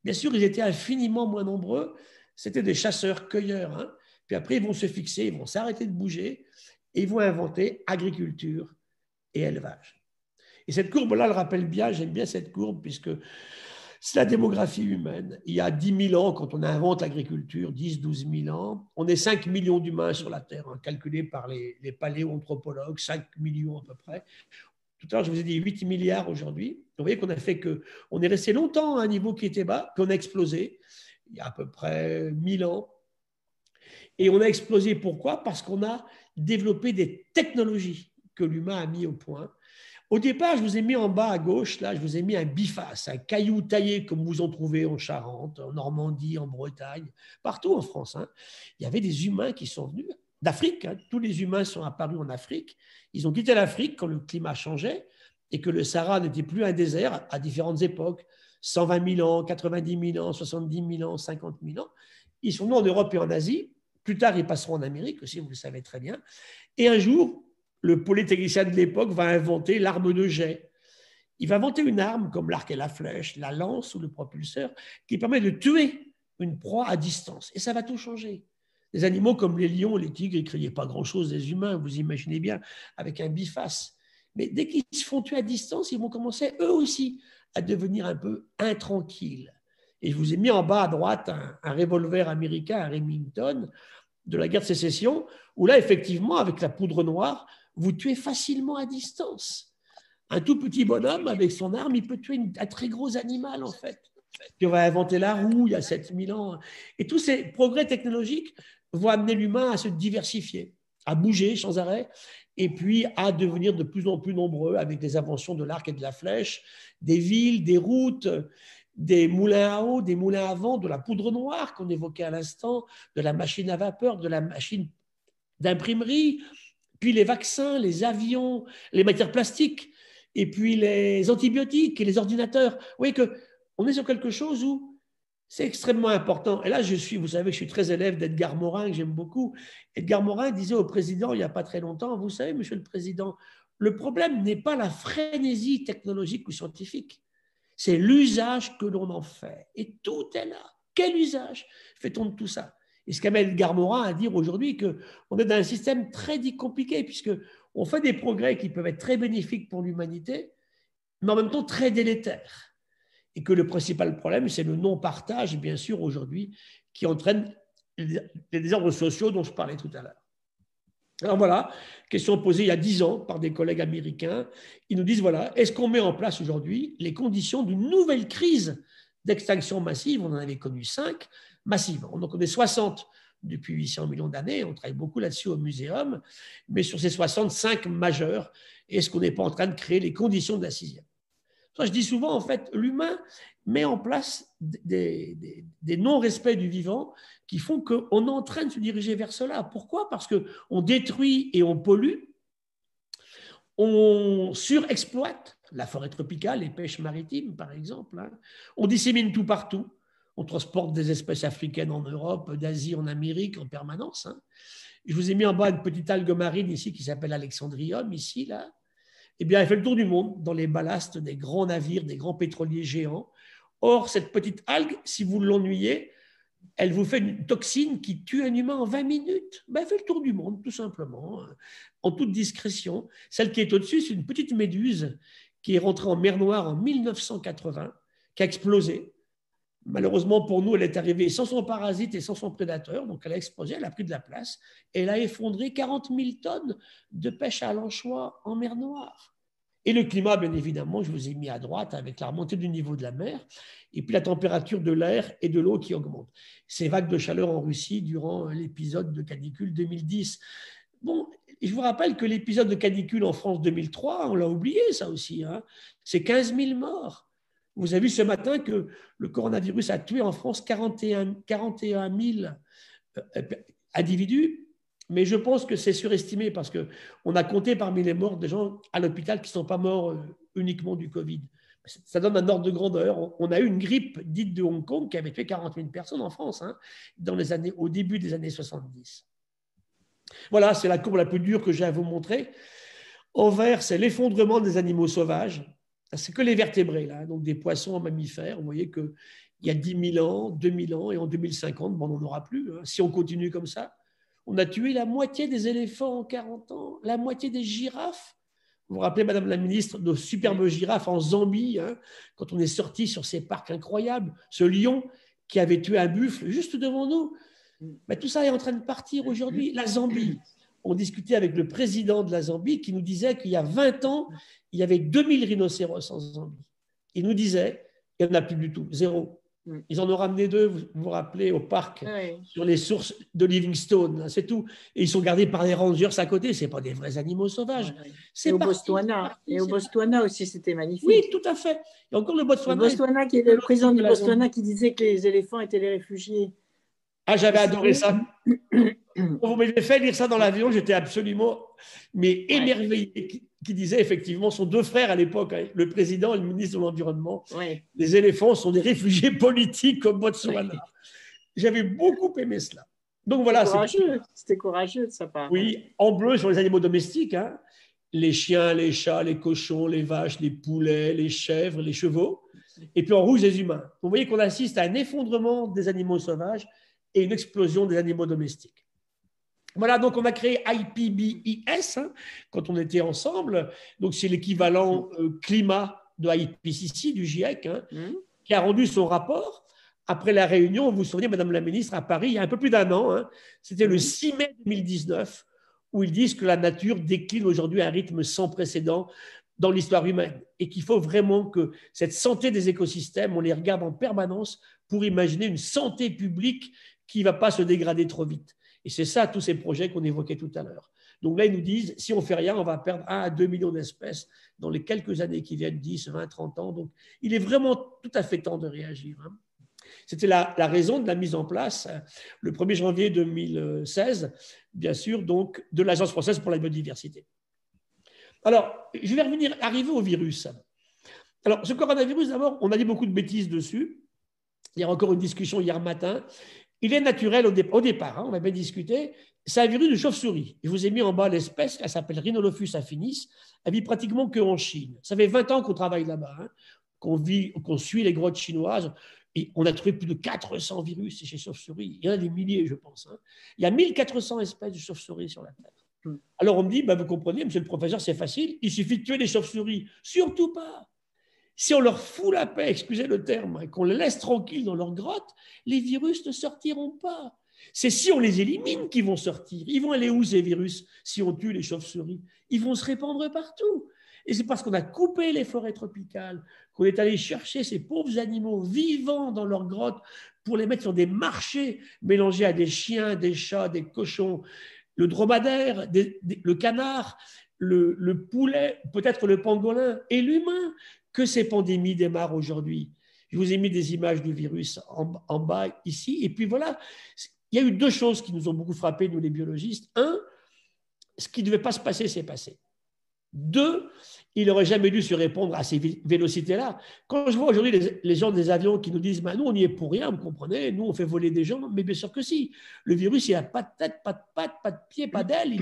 Bien sûr, ils étaient infiniment moins nombreux. C'était des chasseurs-cueilleurs. Hein. Puis après, ils vont se fixer, ils vont s'arrêter de bouger et ils vont inventer agriculture et élevage. Et cette courbe-là, elle rappelle bien, j'aime bien cette courbe, puisque c'est la démographie humaine. Il y a 10 000 ans, quand on invente l'agriculture, 10-12 000 ans, on est 5 millions d'humains sur la Terre, hein, calculé par les paléoanthropologues, 5 millions à peu près. Tout à l'heure, je vous ai dit 8 milliards aujourd'hui. Vous voyez qu'on a fait que, on est resté longtemps à un niveau qui était bas, puis on a explosé, il y a à peu près 1000 ans. Et on a explosé, pourquoi? Parce qu'on a développé des technologies que l'humain a mis au point. Au départ, je vous ai mis en bas à gauche, là, je vous ai mis un biface, un caillou taillé comme vous en trouvez en Charente, en Normandie, en Bretagne, partout en France. Hein. Il y avait des humains qui sont venus d'Afrique. Hein. Tous les humains sont apparus en Afrique. Ils ont quitté l'Afrique quand le climat changeait et que le Sahara n'était plus un désert à différentes époques, 120 000 ans, 90 000 ans, 70 000 ans, 50 000 ans. Ils sont venus en Europe et en Asie. Plus tard, ils passeront en Amérique aussi, vous le savez très bien. Et un jour, le polytechnicien de l'époque va inventer l'arme de jet. Il va inventer une arme comme l'arc et la flèche, la lance ou le propulseur, qui permet de tuer une proie à distance. Et ça va tout changer. Des animaux comme les lions, les tigres, ils ne criaient pas grand-chose des humains, vous imaginez bien, avec un biface. Mais dès qu'ils se font tuer à distance, ils vont commencer eux aussi à devenir un peu intranquilles. Et je vous ai mis en bas à droite un revolver américain, un Remington, de la guerre de sécession, où là, effectivement, avec la poudre noire, vous tuez facilement à distance. Un tout petit bonhomme, avec son arme, il peut tuer un très gros animal, en fait. Puis on va inventer la roue il y a 7000 ans. Et tous ces progrès technologiques vont amener l'humain à se diversifier, à bouger sans arrêt, et puis à devenir de plus en plus nombreux avec des inventions de l'arc et de la flèche, des villes, des routes, des moulins à eau, des moulins à vent, de la poudre noire qu'on évoquait à l'instant, de la machine à vapeur, de la machine d'imprimerie, puis les vaccins, les avions, les matières plastiques, et puis les antibiotiques et les ordinateurs. Vous voyez qu'on est sur quelque chose où c'est extrêmement important. Et là, vous savez que je suis très élève d'Edgar Morin, que j'aime beaucoup. Edgar Morin disait au président, il n'y a pas très longtemps, vous savez, monsieur le président, le problème n'est pas la frénésie technologique ou scientifique, c'est l'usage que l'on en fait. Et tout est là. Quel usage fait-on de tout ça? Et ce qu'amène Edgar Morin à dire aujourd'hui qu'on est dans un système très compliqué, puisqu'on fait des progrès qui peuvent être très bénéfiques pour l'humanité, mais en même temps très délétères. et que le principal problème, c'est le non-partage, bien sûr, aujourd'hui, qui entraîne les désordres sociaux dont je parlais tout à l'heure. Alors voilà, question posée il y a 10 ans par des collègues américains. Ils nous disent, voilà, est-ce qu'on met en place aujourd'hui les conditions d'une nouvelle crise d'extinction massive? On en avait connu 5 massives. On en connaît 60 depuis 800 millions d'années. On travaille beaucoup là-dessus au muséum. Mais sur ces 65 majeures, est-ce qu'on n'est pas en train de créer les conditions de la 6e? Je dis souvent, en fait, l'humain met en place des non-respects du vivant qui font qu'on est en train de se diriger vers cela. Pourquoi? Parce qu'on détruit et on pollue, on surexploite la forêt tropicale, les pêches maritimes, par exemple. On dissémine tout partout. On transporte des espèces africaines en Europe, d'Asie, en Amérique, en permanence. Je vous ai mis en bas une petite algue marine ici qui s'appelle Alexandrium, ici, là. Eh bien, elle fait le tour du monde dans les ballasts des grands navires, des grands pétroliers géants. Or, cette petite algue, si vous l'ennuyez, elle vous fait une toxine qui tue un humain en 20 minutes. Ben, elle fait le tour du monde, tout simplement, en toute discrétion. Celle qui est au-dessus, c'est une petite méduse qui est rentrée en mer Noire en 1980, qui a explosé. Malheureusement pour nous, elle est arrivée sans son parasite et sans son prédateur, donc elle a explosé, elle a pris de la place, et elle a effondré 40 000 tonnes de pêche à l'anchois en mer Noire. Et le climat, bien évidemment, je vous ai mis à droite avec la remontée du niveau de la mer, et puis la température de l'air et de l'eau qui augmente. Ces vagues de chaleur en Russie durant l'épisode de canicule 2010. Bon, je vous rappelle que l'épisode de canicule en France 2003, on l'a oublié ça aussi, c'est 15 000 morts. Vous avez vu ce matin que le coronavirus a tué en France 41 000 individus, mais je pense que c'est surestimé parce qu'on a compté parmi les morts des gens à l'hôpital qui ne sont pas morts uniquement du Covid. Ça donne un ordre de grandeur. On a eu une grippe dite de Hong Kong qui avait tué 40 000 personnes en France au début des années 70. Voilà, c'est la courbe la plus dure que j'ai à vous montrer. En vert, c'est l'effondrement des animaux sauvages. C'est que les vertébrés, là, donc des poissons, mammifères. Vous voyez qu'il y a 10 000 ans, 2000 ans, et en 2050, bon, on n'en aura plus. Si on continue comme ça, on a tué la moitié des éléphants en 40 ans, la moitié des girafes. Vous vous rappelez, Madame la Ministre, nos superbes girafes en Zambie, quand on est sorti sur ces parcs incroyables, ce lion qui avait tué un buffle juste devant nous. Mais tout ça est en train de partir aujourd'hui. La Zambie, on discutait avec le président de la Zambie qui nous disait qu'il y a 20 ans, il y avait 2000 rhinocéros en Zambie. Il nous disait, il n'y en a plus du tout, zéro. Ils en ont ramené 2, vous vous rappelez, au parc, sur les sources de Livingstone, c'est tout. Et ils sont gardés par les rangers à côté, ce n'est pas des vrais animaux sauvages. Et au Botswana aussi, c'était magnifique. Oui, tout à fait. Et encore le Botswana. Qui est le président du Botswana qui disait que les éléphants étaient les réfugiés. Ah, j'avais adoré ça. Quand vous m'avez fait lire ça dans l'avion, j'étais absolument émerveillé. Qui disait effectivement, sont 2 frères à l'époque, le président et le ministre de l'Environnement. Les éléphants sont des réfugiés politiques au Botswana. J'avais beaucoup aimé cela. Donc voilà. C'était courageux de sa part. Oui, en bleu sur les animaux domestiques, les chiens, les chats, les cochons, les vaches, les poulets, les chèvres, les chevaux. Et puis en rouge, les humains. Vous voyez qu'on assiste à un effondrement des animaux sauvages et une explosion des animaux domestiques. Voilà, donc on a créé IPBES quand on était ensemble. Donc c'est l'équivalent climat de IPCC, du GIEC, qui a rendu son rapport après la réunion. Vous vous souvenez, Madame la Ministre, à Paris, il y a un peu plus d'1 an, c'était le 6 mai 2019, où ils disent que la nature décline aujourd'hui à un rythme sans précédent dans l'histoire humaine et qu'il faut vraiment que cette santé des écosystèmes, on les regarde en permanence pour imaginer une santé publique qui ne va pas se dégrader trop vite. Et c'est ça, tous ces projets qu'on évoquait tout à l'heure. Donc là, ils nous disent, si on ne fait rien, on va perdre 1 à 2 millions d'espèces dans les quelques années qui viennent, 10, 20, 30 ans. Donc, il est vraiment tout à fait temps de réagir. C'était la raison de la mise en place, le 1er janvier 2016, bien sûr, donc, de l'Agence française pour la biodiversité. Alors, je vais arriver au virus. Alors, ce coronavirus, d'abord, on a dit beaucoup de bêtises dessus. Il y a encore une discussion hier matin. Il est naturel au départ, on va bien discuter. C'est un virus de chauve-souris. Je vous ai mis en bas l'espèce, elle s'appelle Rhinolophus affinis. Elle vit pratiquement qu'en Chine. Ça fait 20 ans qu'on travaille là-bas, qu'on suit les grottes chinoises. Et on a trouvé plus de 400 virus chez chauve-souris. Il y en a des milliers, je pense. Il y a 1400 espèces de chauve-souris sur la Terre. Alors on me dit, vous comprenez, monsieur le professeur, c'est facile, il suffit de tuer les chauves-souris. Surtout pas. Si on leur fout la paix, excusez le terme, et qu'on les laisse tranquilles dans leur grotte, les virus ne sortiront pas. C'est si on les élimine qu'ils vont sortir. Ils vont aller où ces virus si on tue les chauves-souris? Ils vont se répandre partout. Et c'est parce qu'on a coupé les forêts tropicales qu'on est allé chercher ces pauvres animaux vivants dans leurs grottes pour les mettre sur des marchés mélangés à des chiens, des chats, des cochons, le dromadaire, le canard, le poulet, peut-être le pangolin et l'humain, que ces pandémies démarrent aujourd'hui. Je vous ai mis des images du virus en bas ici. Et puis voilà, il y a eu deux choses qui nous ont beaucoup frappés, nous les biologistes. Un, ce qui ne devait pas se passer, s'est passé. Deux, il n'aurait jamais dû se répondre à ces vélocités-là. Quand je vois aujourd'hui les gens des avions qui nous disent bah, « nous, on n'y est pour rien, vous comprenez, nous, on fait voler des gens », mais bien sûr que si. Le virus, il n'a pas de tête, pas de pattes, pas de pied, pas d'aile,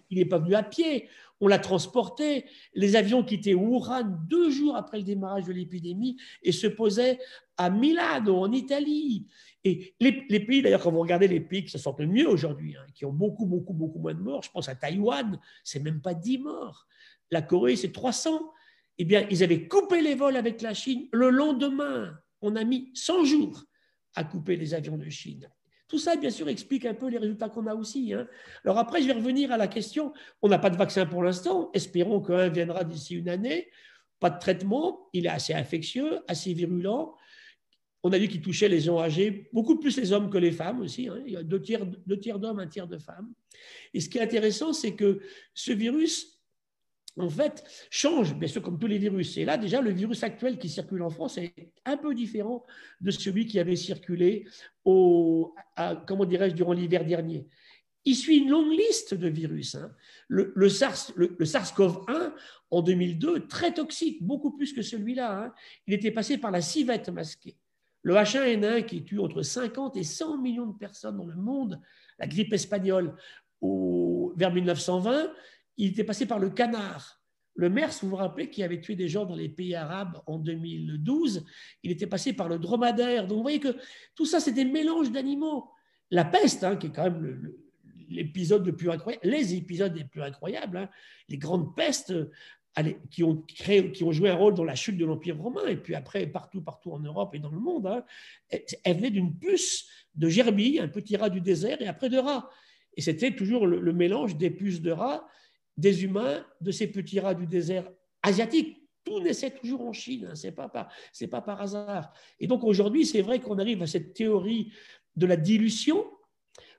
il n'est pas venu à pied. On l'a transporté. Les avions quittaient Wuhan 2 jours après le démarrage de l'épidémie et se posaient à Milano, en Italie. Et les pays, d'ailleurs, quand vous regardez les pays qui se sentent le mieux aujourd'hui, hein, qui ont beaucoup, beaucoup, beaucoup moins de morts, je pense à Taïwan, c'est même pas 10 morts. La Corée, c'est 300. Eh bien, ils avaient coupé les vols avec la Chine. Le lendemain, on a mis 100 jours à couper les avions de Chine. Tout ça, bien sûr, explique un peu les résultats qu'on a aussi. Hein. Alors après, je vais revenir à la question. On n'a pas de vaccin pour l'instant. Espérons qu'un viendra d'ici une année. Pas de traitement. Il est assez infectieux, assez virulent. On a dit qu'il touchait les gens âgés, beaucoup plus les hommes que les femmes aussi. Hein. Il y a 2 tiers d'hommes, 1 tiers de femmes. Et ce qui est intéressant, c'est que ce virus, en fait, change, bien sûr, comme tous les virus. Et là, déjà, le virus actuel qui circule en France est un peu différent de celui qui avait circulé comment dirais-je, durant l'hiver dernier. Il suit une longue liste de virus. Hein. Le SARS-CoV-1, en 2002, très toxique, beaucoup plus que celui-là. Hein. Il était passé par la civette masquée. Le H1N1, qui tue entre 50 et 100 millions de personnes dans le monde, la grippe espagnole, vers 1920, il était passé par le canard. Le MERS, vous vous rappelez, qui avait tué des gens dans les pays arabes en 2012, il était passé par le dromadaire. Donc vous voyez que tout ça, c'est des mélanges d'animaux. La peste, hein, qui est quand même l'épisode le plus incroyable, les épisodes les plus incroyables, hein, les grandes pestes qui ont joué un rôle dans la chute de l'Empire romain, et puis après, partout en Europe et dans le monde, hein, elles venaient d'une puce de gerbille, un petit rat du désert, et après de rats. Et c'était toujours le mélange des puces de rats, des humains, de ces petits rats du désert asiatique. Tout naissait toujours en Chine, hein, c'est pas par hasard. Et donc aujourd'hui, c'est vrai qu'on arrive à cette théorie de la dilution,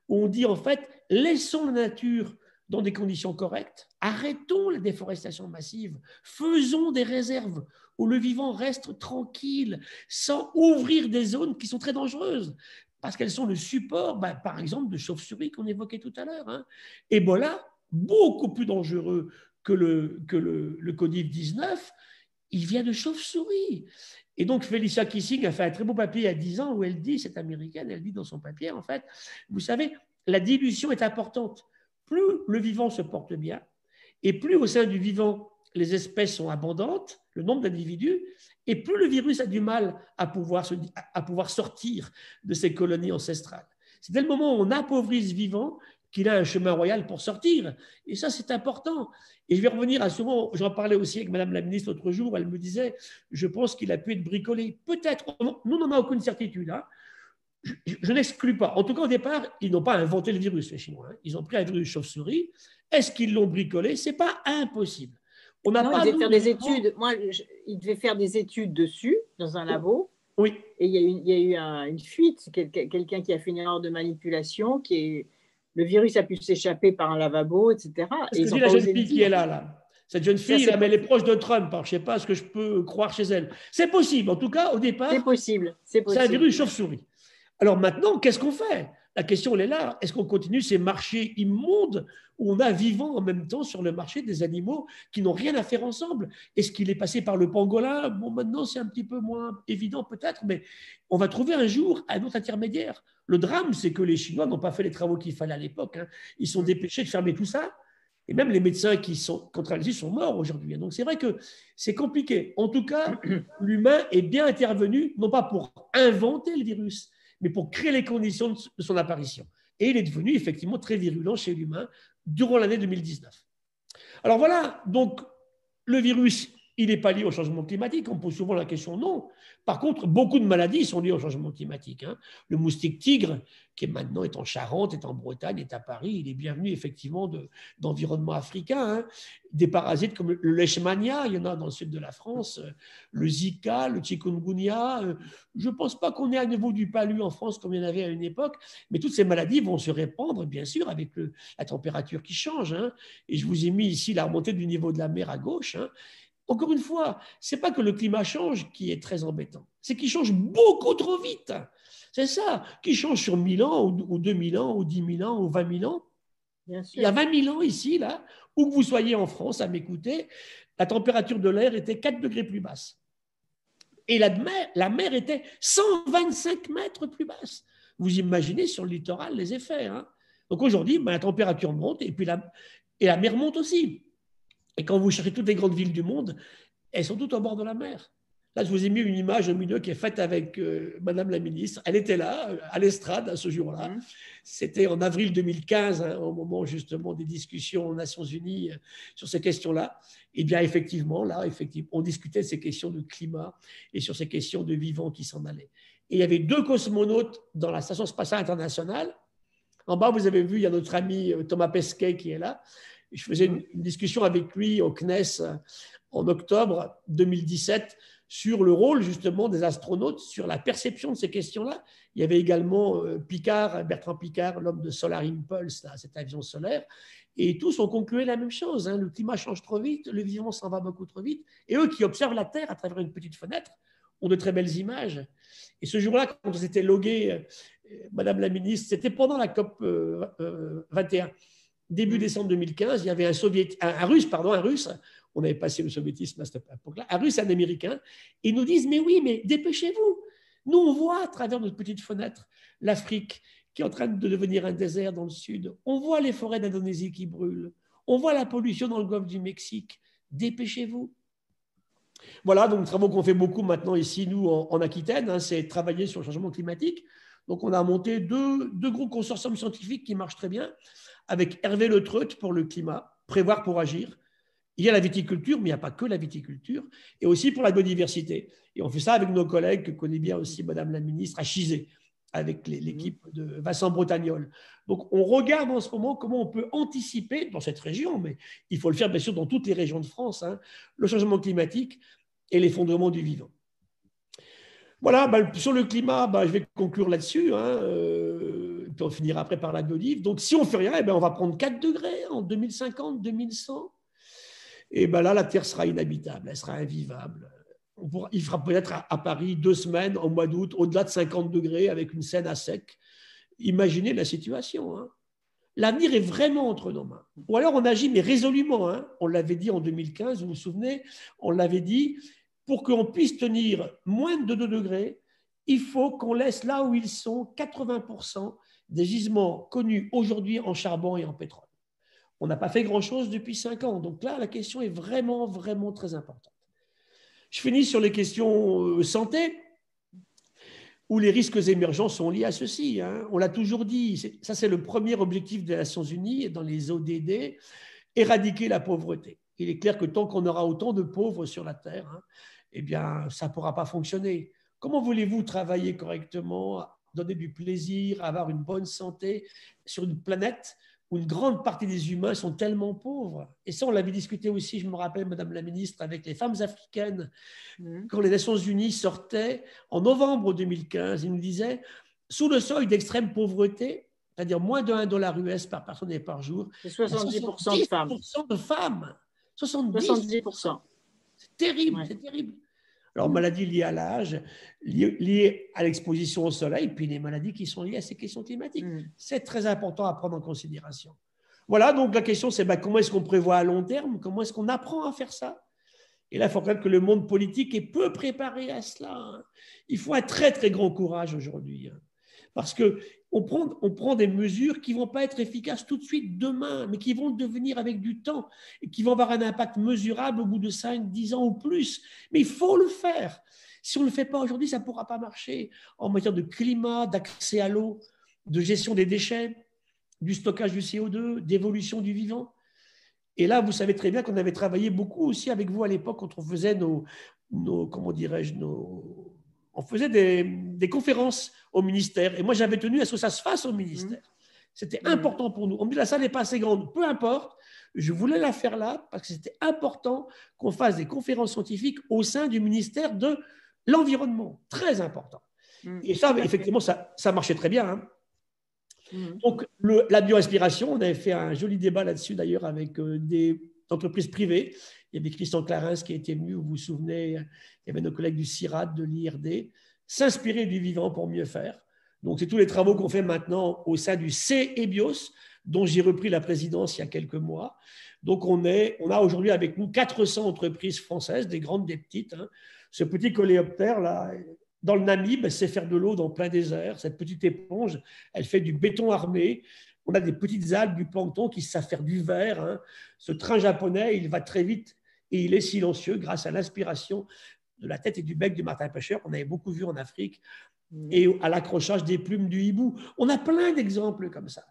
où on dit en fait, laissons la nature dans des conditions correctes, arrêtons la déforestation massive, faisons des réserves où le vivant reste tranquille, sans ouvrir des zones qui sont très dangereuses, parce qu'elles sont le support, par exemple, de chauves-souris qu'on évoquait tout à l'heure. Hein. Ebola, beaucoup plus dangereux que le Covid-19, il vient de chauves-souris. Et donc, Felicia Kissing a fait un très beau papier il y a 10 ans où elle dit, cette américaine, elle dit dans son papier, en fait, vous savez, la dilution est importante. Plus le vivant se porte bien, et plus au sein du vivant, les espèces sont abondantes, le nombre d'individus, et plus le virus a du mal à pouvoir sortir de ces colonies ancestrales. C'est dès le moment où on appauvrit ce vivant qu'il a un chemin royal pour sortir. Et ça, c'est important. Et je vais revenir à souvent, j'en parlais aussi avec Madame la ministre l'autre jour, elle me disait, je pense qu'il a pu être bricolé. Peut-être, nous n'en avons aucune certitude. Hein. Je n'exclus pas. En tout cas, au départ, ils n'ont pas inventé le virus, les Chinois. Hein. Ils ont pris un virus chauve-souris. Est-ce qu'ils l'ont bricolé? Ce n'est pas impossible. On n'a pas. Ils devaient faire des études. Ils devaient faire des études dessus, dans un labo. Oui. Et il y a eu une fuite. Quelqu'un qui a fait une erreur de manipulation, le virus a pu s'échapper par un lavabo, etc. C'est ce que dit la jeune fille qui est là. Cette jeune fille, elle est proche de Trump. Alors, je ne sais pas ce que je peux croire chez elle. C'est possible. En tout cas, au départ, c'est possible. C'est un virus chauve-souris. Alors maintenant, qu'est-ce qu'on fait? La question, elle est là. Est-ce qu'on continue ces marchés immondes où on a vivant en même temps sur le marché des animaux qui n'ont rien à faire ensemble? Est-ce qu'il est passé par le pangolin? Bon, maintenant, c'est un petit peu moins évident peut-être, mais on va trouver un jour un autre intermédiaire. Le drame, c'est que les Chinois n'ont pas fait les travaux qu'il fallait à l'époque. Hein. Ils sont dépêchés de fermer tout ça. Et même les médecins qui sont contrariés sont morts aujourd'hui. Donc c'est vrai que c'est compliqué. En tout cas, l'humain est bien intervenu, non pas pour inventer le virus, mais pour créer les conditions de son apparition. Et il est devenu effectivement très virulent chez l'humain durant l'année 2019. Alors voilà, donc le virus, Il n'est pas lié au changement climatique. On pose souvent la question non. Par contre, beaucoup de maladies sont liées au changement climatique. Le moustique tigre, qui maintenant est en Charente, est en Bretagne, est à Paris, il est bienvenu effectivement d'environnement africain. Des parasites comme le leishmania, il y en a dans le sud de la France, le Zika, le chikungunya. Je ne pense pas qu'on est à niveau du palu en France comme il y en avait à une époque, mais toutes ces maladies vont se répandre, bien sûr, avec la température qui change. Et je vous ai mis ici la remontée du niveau de la mer à gauche. Encore une fois, ce n'est pas que le climat change qui est très embêtant, c'est qu'il change beaucoup trop vite. C'est ça, qui change sur 1000 ans, ou 2000 ans, ou 10 000 ans, ou 20 000 ans. Bien sûr. Il y a 20 000 ans ici, là, où que vous soyez en France à m'écouter, la température de l'air était 4 degrés plus basse. Et la mer était 125 mètres plus basse. Vous imaginez sur le littoral les effets. Donc aujourd'hui, la température monte et la mer monte aussi. Et quand vous cherchez toutes les grandes villes du monde, elles sont toutes au bord de la mer. Là, je vous ai mis une image au milieu qui est faite avec Madame la ministre. Elle était là, à l'estrade, à ce jour-là. C'était en avril 2015, au moment justement des discussions aux Nations Unies sur ces questions-là. Et bien, effectivement, on discutait de ces questions de climat et sur ces questions de vivants qui s'en allaient. Et il y avait 2 cosmonautes dans la Station spatiale internationale. En bas, vous avez vu, il y a notre ami Thomas Pesquet qui est là. Je faisais une discussion avec lui au CNES en octobre 2017 sur le rôle justement des astronautes, sur la perception de ces questions-là. Il y avait également Bertrand Piccard, l'homme de Solar Impulse, cet avion solaire, et tous ont conclu la même chose. Le climat change trop vite, le vivant s'en va beaucoup trop vite, et eux qui observent la Terre à travers une petite fenêtre ont de très belles images. Et ce jour-là, quand on s'était logué, Madame la ministre, c'était pendant la COP 21. Début décembre 2015, il y avait un russe, on avait passé le soviétisme à cette époque-là, un russe et un américain, ils nous disent, mais oui, mais dépêchez-vous. Nous, on voit à travers notre petite fenêtre l'Afrique qui est en train de devenir un désert dans le sud. On voit les forêts d'Indonésie qui brûlent. On voit la pollution dans le golfe du Mexique. Dépêchez-vous. Voilà, donc travaux qu'on fait beaucoup maintenant ici, nous, en Aquitaine, c'est travailler sur le changement climatique. Donc, on a monté deux gros consortiums scientifiques qui marchent très bien, avec Hervé Le Treut pour le climat, Prévoir pour agir. Il y a la viticulture, mais il n'y a pas que la viticulture, et aussi pour la biodiversité. Et on fait ça avec nos collègues que connaît bien aussi Madame la ministre à Chizé, avec l'équipe de Vincent Bretagnol. Donc, on regarde en ce moment comment on peut anticiper dans cette région, mais il faut le faire bien sûr dans toutes les régions de France, le changement climatique et l'effondrement du vivant. Voilà, sur le climat, je vais conclure là-dessus. Puis on finira après par la biodive. Donc, si on ne fait rien, on va prendre 4 degrés en 2050, 2100. Et là, la Terre sera inhabitable, elle sera invivable. Il fera peut-être à Paris 2 semaines au mois d'août, au-delà de 50 degrés, avec une Seine à sec. Imaginez la situation. L'avenir est vraiment entre nos mains. Ou alors on agit, mais résolument. On l'avait dit en 2015, vous vous souvenez, on l'avait dit, pour qu'on puisse tenir moins de 2 degrés, il faut qu'on laisse là où ils sont 80% des gisements connus aujourd'hui en charbon et en pétrole. On n'a pas fait grand-chose depuis 5 ans. Donc là, la question est vraiment, vraiment très importante. Je finis sur les questions santé, où les risques émergents sont liés à ceci. On l'a toujours dit, ça c'est le premier objectif des Nations Unies dans les ODD, éradiquer la pauvreté. Il est clair que tant qu'on aura autant de pauvres sur la Terre, ça ne pourra pas fonctionner. Comment voulez-vous travailler correctement, donner du plaisir, avoir une bonne santé sur une planète où une grande partie des humains sont tellement pauvres? Et ça, on l'avait discuté aussi, je me rappelle, Madame la ministre, avec les femmes africaines. Quand les Nations Unies sortaient, en novembre 2015, ils nous disaient, sous le seuil d'extrême pauvreté, c'est-à-dire moins de $1 US par personne et par jour, c'est 70% de femmes. 70%. C'est terrible, c'est terrible. Alors, maladies liées à l'âge, liées à l'exposition au soleil, puis les maladies qui sont liées à ces questions climatiques. C'est très important à prendre en considération. Voilà, donc la question, c'est comment est-ce qu'on prévoit à long terme? Comment est-ce qu'on apprend à faire ça? Et là, il faut quand même que le monde politique est peu préparé à cela. Il faut un très, très grand courage aujourd'hui. Parce qu'on prend des mesures qui ne vont pas être efficaces tout de suite demain, mais qui vont devenir avec du temps et qui vont avoir un impact mesurable au bout de 5, 10 ans ou plus. Mais il faut le faire. Si on ne le fait pas aujourd'hui, ça ne pourra pas marcher en matière de climat, d'accès à l'eau, de gestion des déchets, du stockage du CO2, d'évolution du vivant. Et là, vous savez très bien qu'on avait travaillé beaucoup aussi avec vous à l'époque quand on faisait comment dirais-je, on faisait des conférences au ministère. Et moi, j'avais tenu à ce que ça se fasse au ministère. C'était important pour nous. On me dit, la salle n'est pas assez grande. Peu importe, je voulais la faire là parce que c'était important qu'on fasse des conférences scientifiques au sein du ministère de l'Environnement. Très important. Et ça, effectivement, ça marchait très bien. Hein. Donc, la biorespiration, on avait fait un joli débat là-dessus d'ailleurs avec des entreprises privées. Il y avait Christian Clarins qui était venu, vous vous souvenez, il y avait nos collègues du CIRAD, de l'IRD, s'inspirer du vivant pour mieux faire. Donc, c'est tous les travaux qu'on fait maintenant au sein du CEBIOS, dont j'ai repris la présidence il y a quelques mois. Donc, on a aujourd'hui avec nous 400 entreprises françaises, des grandes, des petites. Hein. Ce petit coléoptère, là, dans le Namib, elle sait faire de l'eau dans plein désert. Cette petite éponge, elle fait du béton armé. On a des petites algues, du plancton qui savent faire du verre. Hein. Ce train japonais, il va très vite et il est silencieux grâce à l'inspiration de la tête et du bec du martin-pêcheur qu'on avait beaucoup vu en Afrique et à l'accrochage des plumes du hibou. On a plein d'exemples comme ça.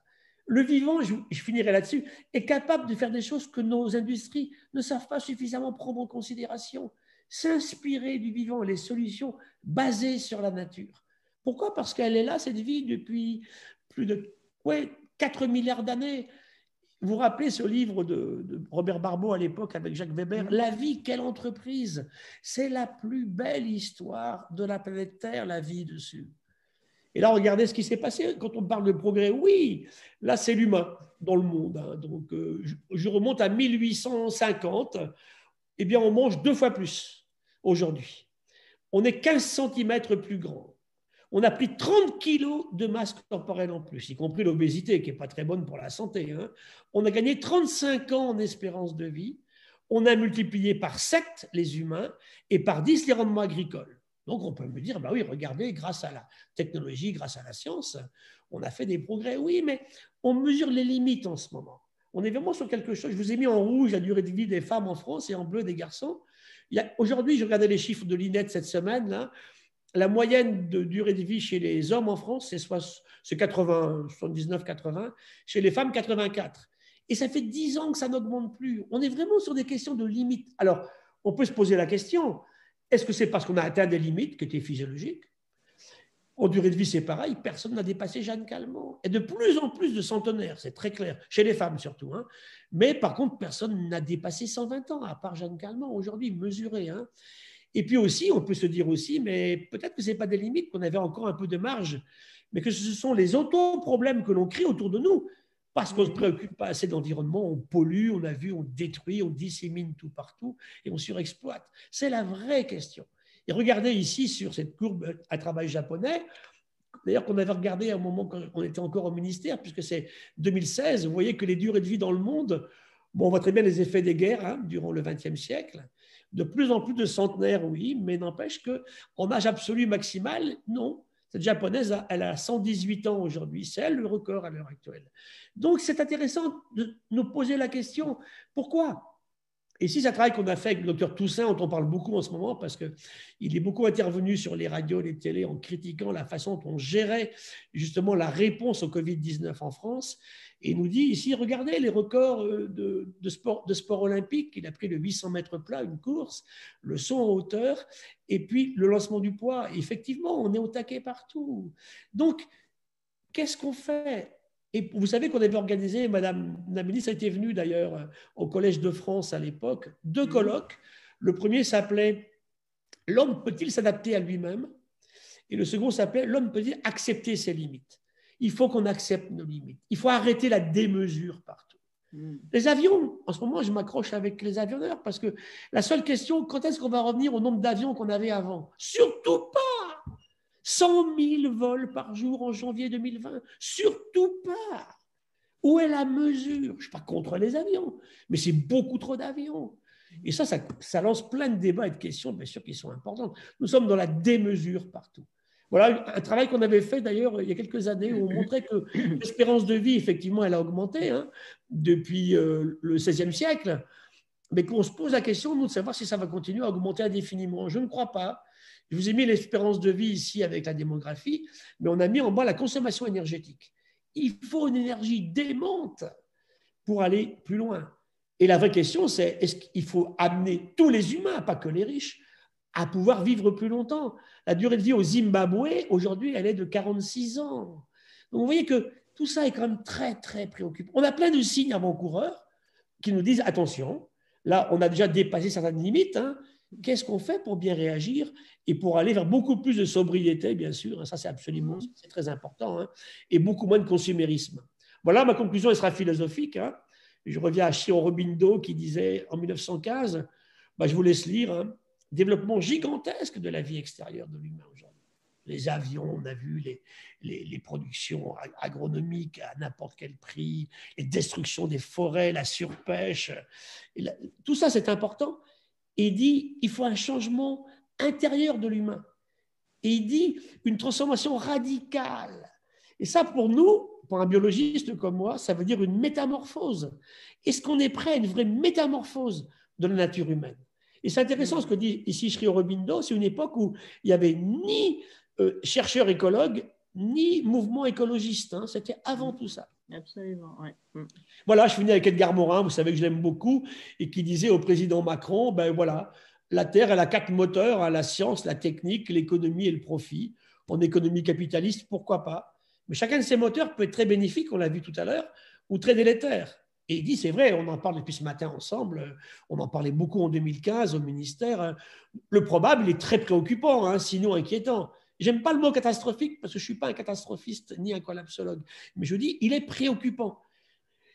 Le vivant, je finirai là-dessus, est capable de faire des choses que nos industries ne savent pas suffisamment prendre en considération. S'inspirer du vivant, les solutions basées sur la nature. Pourquoi? Parce qu'elle est là, cette vie, depuis plus de 4 milliards d'années. Vous vous rappelez ce livre de Robert Barbeau à l'époque avec Jacques Weber, La vie, quelle entreprise? C'est la plus belle histoire de la planète Terre, la vie dessus. Et là, regardez ce qui s'est passé quand on parle de progrès. Oui, là, c'est l'humain dans le monde. Hein. Donc, je remonte à 1850. Eh bien, on mange 2 fois plus aujourd'hui. On est 15 cm plus grand. On a pris 30 kilos de masse corporelle en plus, y compris l'obésité, qui n'est pas très bonne pour la santé. Hein. On a gagné 35 ans en espérance de vie. On a multiplié par 7 les humains et par 10 les rendements agricoles. Donc, on peut me dire, bah oui, regardez, grâce à la technologie, grâce à la science, on a fait des progrès. Oui, mais on mesure les limites en ce moment. On est vraiment sur quelque chose. Je vous ai mis en rouge la durée de vie des femmes en France et en bleu des garçons. Aujourd'hui, je regardais les chiffres de l'INED cette semaine. Là, la moyenne de durée de vie chez les hommes en France, c'est 80, 79, 80. Chez les femmes, 84. Et ça fait 10 ans que ça n'augmente plus. On est vraiment sur des questions de limites. Alors, on peut se poser la question, est-ce que c'est parce qu'on a atteint des limites qui étaient physiologiques? En durée de vie, c'est pareil, personne n'a dépassé Jeanne Calment. Et de plus en plus de centenaires, c'est très clair, chez les femmes surtout. Hein. Mais par contre, personne n'a dépassé 120 ans, à part Jeanne Calment aujourd'hui, mesuré. Hein. Et puis aussi, on peut se dire aussi, mais peut-être que ce n'est pas des limites, qu'on avait encore un peu de marge, mais que ce sont les auto-problèmes que l'on crée autour de nous, parce qu'on ne se préoccupe pas assez de l'environnement, on pollue, on a vu, on détruit, on dissémine tout partout et on surexploite. C'est la vraie question. Et regardez ici sur cette courbe à travail japonais, d'ailleurs qu'on avait regardé à un moment quand on était encore au ministère, puisque c'est 2016, vous voyez que les durées de vie dans le monde, bon, on voit très bien les effets des guerres hein, durant le XXe siècle. De plus en plus de centenaires, oui, mais n'empêche qu'en âge absolu maximal, non. Cette japonaise, elle a 118 ans aujourd'hui. C'est elle le record à l'heure actuelle. Donc, c'est intéressant de nous poser la question, pourquoi? Et si c'est un travail qu'on a fait avec le docteur Toussaint, dont on parle beaucoup en ce moment, parce qu'il est beaucoup intervenu sur les radios, les télés, en critiquant la façon dont on gérait justement la réponse au Covid-19 en France, et il nous dit ici, regardez les records de sport olympique, il a pris le 800 mètres plat, une course, le saut en hauteur, et puis le lancement du poids. Et effectivement, on est au taquet partout. Donc, qu'est-ce qu'on fait? Et vous savez qu'on avait organisé, Madame la ministre était venue d'ailleurs au Collège de France à l'époque, 2 colloques. Le premier s'appelait « L'homme peut-il s'adapter à lui-même » et le second s'appelait « L'homme peut-il accepter ses limites ». Il faut qu'on accepte nos limites. Il faut arrêter la démesure partout. Les avions, en ce moment, je m'accroche avec les avionneurs parce que la seule question, quand est-ce qu'on va revenir au nombre d'avions qu'on avait avant? Surtout pas! 100 000 vols par jour en janvier 2020. Surtout pas. Où est la mesure? Je ne suis pas contre les avions, mais c'est beaucoup trop d'avions. Et ça lance plein de débats et de questions, bien sûr, qui sont importantes. Nous sommes dans la démesure partout. Voilà un travail qu'on avait fait d'ailleurs il y a quelques années où on montrait que l'espérance de vie, effectivement, elle a augmenté hein, depuis le XVIe siècle, mais qu'on se pose la question, nous, de savoir si ça va continuer à augmenter indéfiniment. Je ne crois pas. Je vous ai mis l'espérance de vie ici avec la démographie, mais on a mis en bas la consommation énergétique. Il faut une énergie démente pour aller plus loin. Et la vraie question, c'est est-ce qu'il faut amener tous les humains, pas que les riches, à pouvoir vivre plus longtemps? La durée de vie au Zimbabwe, aujourd'hui, elle est de 46 ans. Donc vous voyez que tout ça est quand même très, très préoccupant. On a plein de signes avant-coureurs qui nous disent attention, là, on a déjà dépassé certaines limites. Hein. Qu'est-ce qu'on fait pour bien réagir et pour aller vers beaucoup plus de sobriété, bien sûr, ça c'est absolument, c'est très important, hein, et beaucoup moins de consumérisme. Voilà, ma conclusion, elle sera philosophique. Hein. Je reviens à Shiro Aurobindo qui disait en 1915, bah, je vous laisse lire, hein, développement gigantesque de la vie extérieure de l'humain aujourd'hui. Les avions, on a vu les productions agronomiques à n'importe quel prix, les destructions des forêts, la surpêche, tout ça c'est important. Et il dit il faut un changement intérieur de l'humain. Et il dit une transformation radicale. Et ça, pour nous, pour un biologiste comme moi, ça veut dire une métamorphose. Est-ce qu'on est prêt à une vraie métamorphose de la nature humaine? Et c'est intéressant ce que dit ici Sri Aurobindo, c'est une époque où il n'y avait ni chercheurs écologues, ni mouvement écologiste. Hein. C'était avant tout ça. Absolument, oui. Voilà, je finis avec Edgar Morin, vous savez que je l'aime beaucoup, et qui disait au président Macron, ben voilà, la Terre, elle a 4 moteurs, hein, la science, la technique, l'économie et le profit. En économie capitaliste, pourquoi pas? Mais chacun de ces moteurs peut être très bénéfique, on l'a vu tout à l'heure, ou très délétère. Et il dit, c'est vrai, on en parle depuis ce matin ensemble, on en parlait beaucoup en 2015 au ministère. Le probable, il est très préoccupant, hein, sinon inquiétant. J'aime pas le mot catastrophique parce que je ne suis pas un catastrophiste ni un collapsologue, mais je dis, il est préoccupant.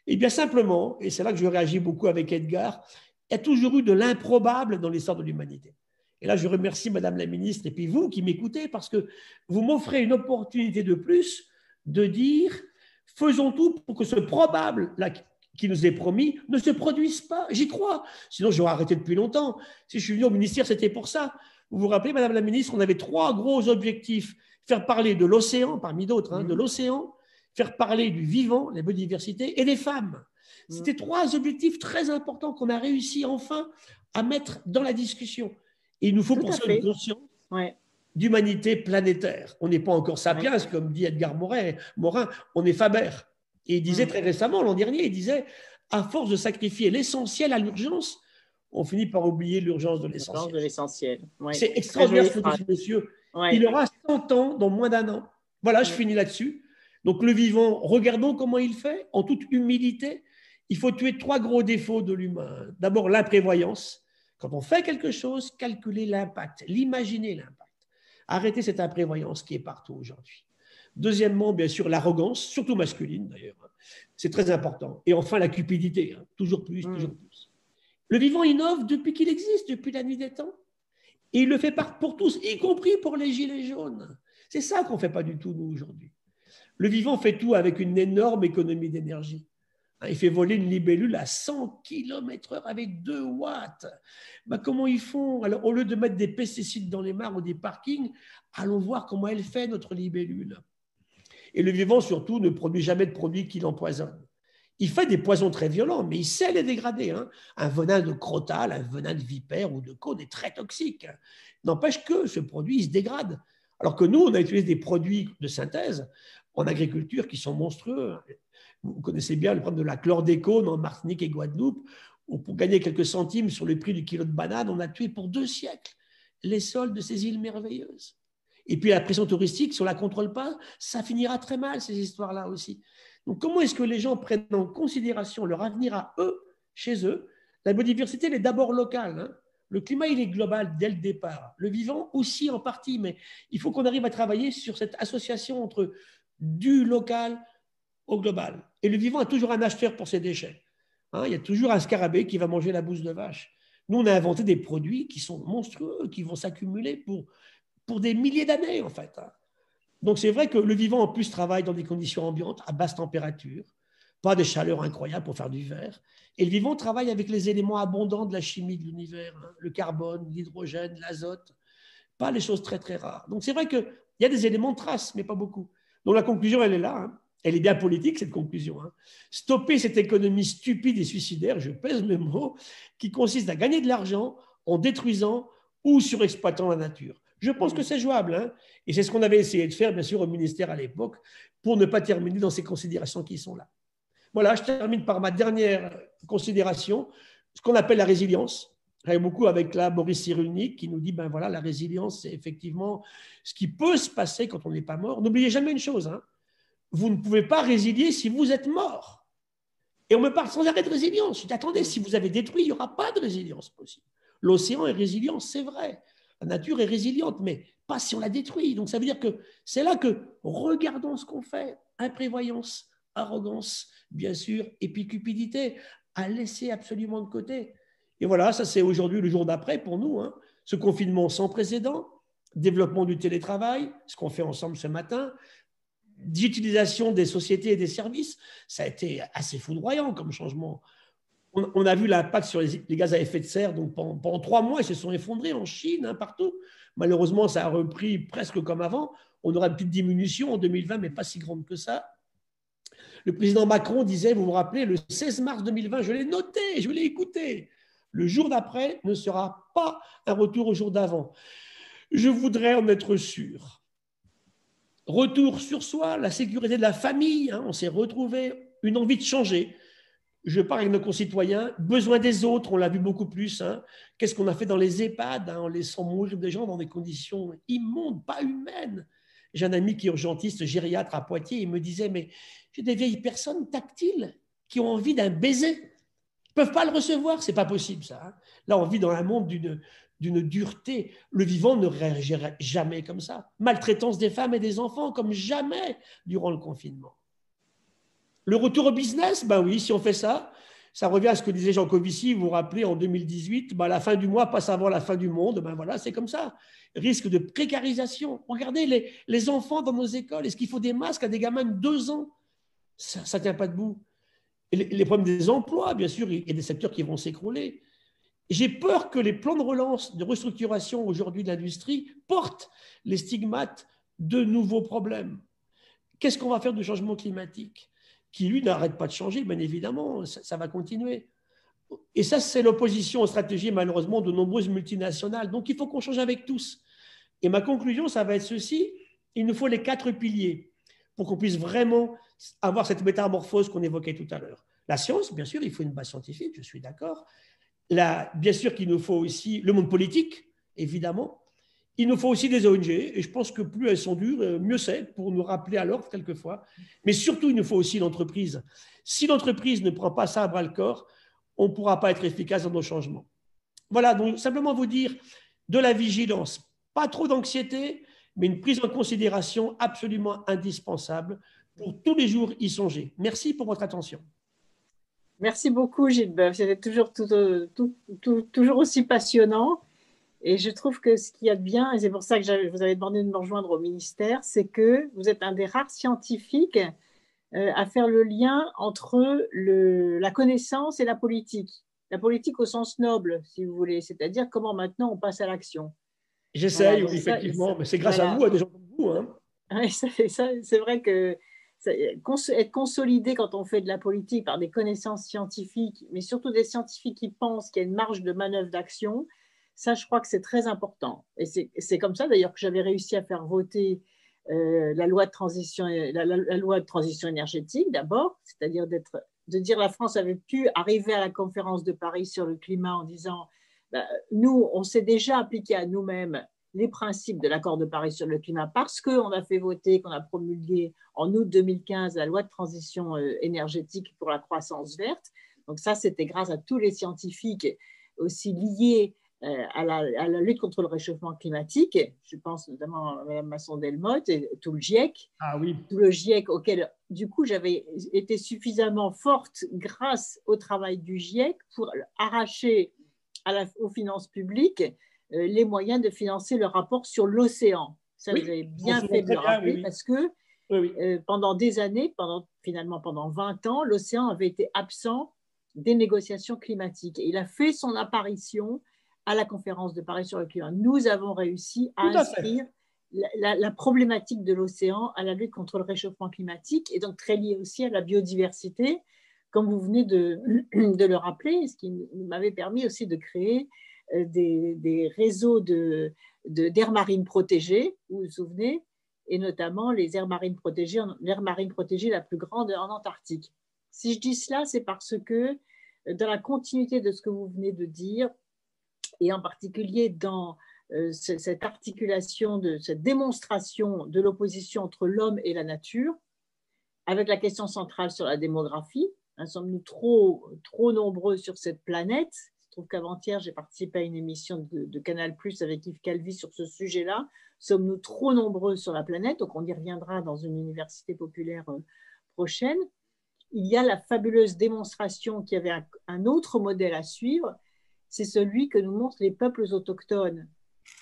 Et bien simplement, et c'est là que je réagis beaucoup avec Edgar, il y a toujours eu de l'improbable dans l'histoire de l'humanité. Et là, je remercie Madame la Ministre et puis vous qui m'écoutez parce que vous m'offrez une opportunité de plus de dire faisons tout pour que ce probable là, qui nous est promis ne se produise pas. J'y crois. Sinon, j'aurais arrêté depuis longtemps. Si je suis venu au ministère, c'était pour ça. Vous vous rappelez, Madame la Ministre, on avait 3 gros objectifs. Faire parler de l'océan, parmi d'autres, hein, de l'océan, faire parler du vivant, la biodiversité, et des femmes. C'était 3 objectifs très importants qu'on a réussi enfin à mettre dans la discussion. Et il nous faut pour ça une conscience d'humanité planétaire. On n'est pas encore sapiens, comme dit Edgar Morin, on est Faber. Et il disait très récemment, l'an dernier, il disait, à force de sacrifier l'essentiel à l'urgence, on finit par oublier l'urgence de l'essentiel. C'est extraordinaire ce que dit ce monsieur. Il aura 100 ans dans moins d'1 an. Voilà, je finis là-dessus. Donc le vivant, regardons comment il fait, en toute humilité. Il faut tuer 3 gros défauts de l'humain. D'abord, l'imprévoyance. Quand on fait quelque chose, calculer l'impact, l'imaginer l'impact. Arrêter cette imprévoyance qui est partout aujourd'hui. Deuxièmement, bien sûr, l'arrogance, surtout masculine d'ailleurs. C'est très important. Et enfin, la cupidité. Toujours plus, toujours plus. Le vivant innove depuis qu'il existe, depuis la nuit des temps. Et il le fait pour tous, y compris pour les gilets jaunes. C'est ça qu'on ne fait pas du tout, nous, aujourd'hui. Le vivant fait tout avec une énorme économie d'énergie. Il fait voler une libellule à 100 km/h avec 2 watts. Ben, comment ils font? Alors, au lieu de mettre des pesticides dans les mares ou des parkings, allons voir comment elle fait, notre libellule. Et le vivant, surtout, ne produit jamais de produits qui l'empoisonnent. Il fait des poisons très violents, mais il sait les dégrader. Hein. Un venin de crotale, un venin de vipère ou de cône est très toxique. N'empêche que ce produit, il se dégrade. Alors que nous, on a utilisé des produits de synthèse en agriculture qui sont monstrueux. Vous connaissez bien le problème de la chlordécone en Martinique et Guadeloupe, où pour gagner quelques centimes sur le prix du kilo de banane, on a tué pour 2 siècles les sols de ces îles merveilleuses. Et puis la pression touristique, si on ne la contrôle pas, ça finira très mal, ces histoires-là aussi. Donc comment est-ce que les gens prennent en considération leur avenir à eux, chez eux? La biodiversité, elle est d'abord locale. Hein. Le climat, il est global dès le départ. Le vivant aussi en partie, mais il faut qu'on arrive à travailler sur cette association entre du local au global. Et le vivant a toujours un acheteur pour ses déchets. Hein, il y a toujours un scarabée qui va manger la bouse de vache. Nous, on a inventé des produits qui sont monstrueux, qui vont s'accumuler pour des milliers d'années, en fait. Hein. Donc, c'est vrai que le vivant, en plus, travaille dans des conditions ambiantes, à basse température, pas de chaleur incroyable pour faire du verre. Et le vivant travaille avec les éléments abondants de la chimie de l'univers, hein, le carbone, l'hydrogène, l'azote, pas les choses très, très rares. Donc, c'est vrai qu'il y a des éléments de trace, mais pas beaucoup. Donc, la conclusion, elle est là. Hein. Elle est bien politique, cette conclusion. Hein. Stopper cette économie stupide et suicidaire, je pèse mes mots, qui consiste à gagner de l'argent en détruisant ou surexploitant la nature. Je pense que c'est jouable. Hein. Et c'est ce qu'on avait essayé de faire, bien sûr, au ministère à l'époque, pour ne pas terminer dans ces considérations qui sont là. Voilà, je termine par ma dernière considération ce qu'on appelle la résilience. Je travaille beaucoup avec là Boris Cyrulnik qui nous dit ben voilà, la résilience, c'est effectivement ce qui peut se passer quand on n'est pas mort. N'oubliez jamais une chose, hein, vous ne pouvez pas résilier si vous êtes mort. Et on me parle sans arrêt de résilience. Je dis attendez, si vous avez détruit, il n'y aura pas de résilience possible. L'océan est résilient, c'est vrai. La nature est résiliente, mais pas si on la détruit. Donc ça veut dire que c'est là que regardons ce qu'on fait. Imprévoyance, arrogance, bien sûr, et puis cupidité, à laisser absolument de côté. Et voilà, ça c'est aujourd'hui le jour d'après pour nous. Hein. Ce confinement sans précédent, développement du télétravail, ce qu'on fait ensemble ce matin, d'utilisation des sociétés et des services, ça a été assez foudroyant comme changement. On a vu l'impact sur les gaz à effet de serre, donc pendant 3 mois, ils se sont effondrés en Chine, hein, partout. Malheureusement, ça a repris presque comme avant. On aura une petite diminution en 2020, mais pas si grande que ça. Le président Macron disait, vous vous rappelez, le 16 mars 2020, je l'ai noté, je l'ai écouté. Le jour d'après ne sera pas un retour au jour d'avant. Je voudrais en être sûr. Retour sur soi, la sécurité de la famille, hein, on s'est retrouvé, une envie de changer. Je parle avec nos concitoyens, besoin des autres, on l'a vu beaucoup plus. Hein. Qu'est-ce qu'on a fait dans les EHPAD, hein, en laissant mourir des gens dans des conditions immondes, pas humaines. J'ai un ami qui est urgentiste, gériatre à Poitiers, il me disait, mais j'ai des vieilles personnes tactiles qui ont envie d'un baiser. Ils ne peuvent pas le recevoir, ce n'est pas possible ça. Hein. Là, on vit dans un monde d'une dureté. Le vivant ne réagirait jamais comme ça. Maltraitance des femmes et des enfants comme jamais durant le confinement. Le retour au business, ben oui, si on fait ça, ça revient à ce que disait Jean Covici, vous vous rappelez, en 2018, ben la fin du mois passe avant la fin du monde, ben voilà, c'est comme ça. Risque de précarisation. Regardez les enfants dans nos écoles, est-ce qu'il faut des masques à des gamins de 2 ans? Ça ne tient pas debout. Et les problèmes des emplois, bien sûr, il y a des secteurs qui vont s'écrouler. J'ai peur que les plans de relance, de restructuration aujourd'hui de l'industrie portent les stigmates de nouveaux problèmes. Qu'est-ce qu'on va faire du changement climatique qui, lui, n'arrête pas de changer, bien évidemment, ça va continuer. Et ça, c'est l'opposition aux stratégies, malheureusement, de nombreuses multinationales. Donc, il faut qu'on change avec tous. Et ma conclusion, ça va être ceci. Il nous faut les 4 piliers pour qu'on puisse vraiment avoir cette métamorphose qu'on évoquait tout à l'heure. La science, bien sûr, il faut une base scientifique, je suis d'accord. Bien sûr qu'il nous faut aussi le monde politique, évidemment. Il nous faut aussi des ONG, et je pense que plus elles sont dures, mieux c'est pour nous rappeler à l'ordre quelquefois. Mais surtout, il nous faut aussi l'entreprise. Si l'entreprise ne prend pas ça à bras le corps, on ne pourra pas être efficace dans nos changements. Voilà, donc simplement vous dire de la vigilance, pas trop d'anxiété, mais une prise en considération absolument indispensable pour tous les jours y songer. Merci pour votre attention. Merci beaucoup, Gilles Boeuf. C'était toujours aussi passionnant. Et je trouve que ce qu'il y a de bien, et c'est pour ça que je vous avais demandé de me rejoindre au ministère, c'est que vous êtes un des rares scientifiques à faire le lien entre la connaissance et la politique. La politique au sens noble, si vous voulez, c'est-à-dire comment maintenant on passe à l'action. J'essaye, voilà, effectivement, mais c'est grâce à vous, à des gens comme vous. Hein. Oui, c'est vrai que être consolidé quand on fait de la politique par des connaissances scientifiques, mais surtout des scientifiques qui pensent qu'il y a une marge de manœuvre d'action, ça, je crois que c'est très important. Et c'est comme ça, d'ailleurs, que j'avais réussi à faire voter la loi de transition énergétique, d'abord, c'est-à-dire de dire la France avait pu arriver à la conférence de Paris sur le climat en disant nous, on s'est déjà appliqué à nous-mêmes les principes de l'accord de Paris sur le climat parce qu'on a fait voter, qu'on a promulgué en août 2015 la loi de transition énergétique pour la croissance verte. Donc ça, c'était grâce à tous les scientifiques aussi liés à la lutte contre le réchauffement climatique. Je pense notamment à Mme Masson-Delmotte et tout le GIEC. Ah oui. Tout le GIEC auquel, du coup, j'avais été suffisamment forte grâce au travail du GIEC pour arracher aux finances publiques les moyens de financer le rapport sur l'océan. Ça, oui, vous avez bien fait de le rappeler, oui. Parce que pendant des années, finalement pendant 20 ans, l'océan avait été absent des négociations climatiques. Et il a fait son apparition à la conférence de Paris sur le climat. Nous avons réussi à inscrire la problématique de l'océan à la lutte contre le réchauffement climatique et donc très lié aussi à la biodiversité, comme vous venez de le rappeler, ce qui m'avait permis aussi de créer des réseaux d'aires marines protégées, vous vous souvenez, et notamment l'aire marine protégée la plus grande en Antarctique. Si je dis cela, c'est parce que dans la continuité de ce que vous venez de dire, et en particulier dans cette articulation, cette démonstration de l'opposition entre l'homme et la nature, avec la question centrale sur la démographie. Sommes-nous trop nombreux sur cette planète? Je trouve qu'avant-hier, j'ai participé à une émission de Canal+ avec Yves Calvi sur ce sujet-là. Sommes-nous trop nombreux sur la planète? Donc, on y reviendra dans une université populaire prochaine. Il y a la fabuleuse démonstration qu'il y avait un autre modèle à suivre, c'est celui que nous montrent les peuples autochtones.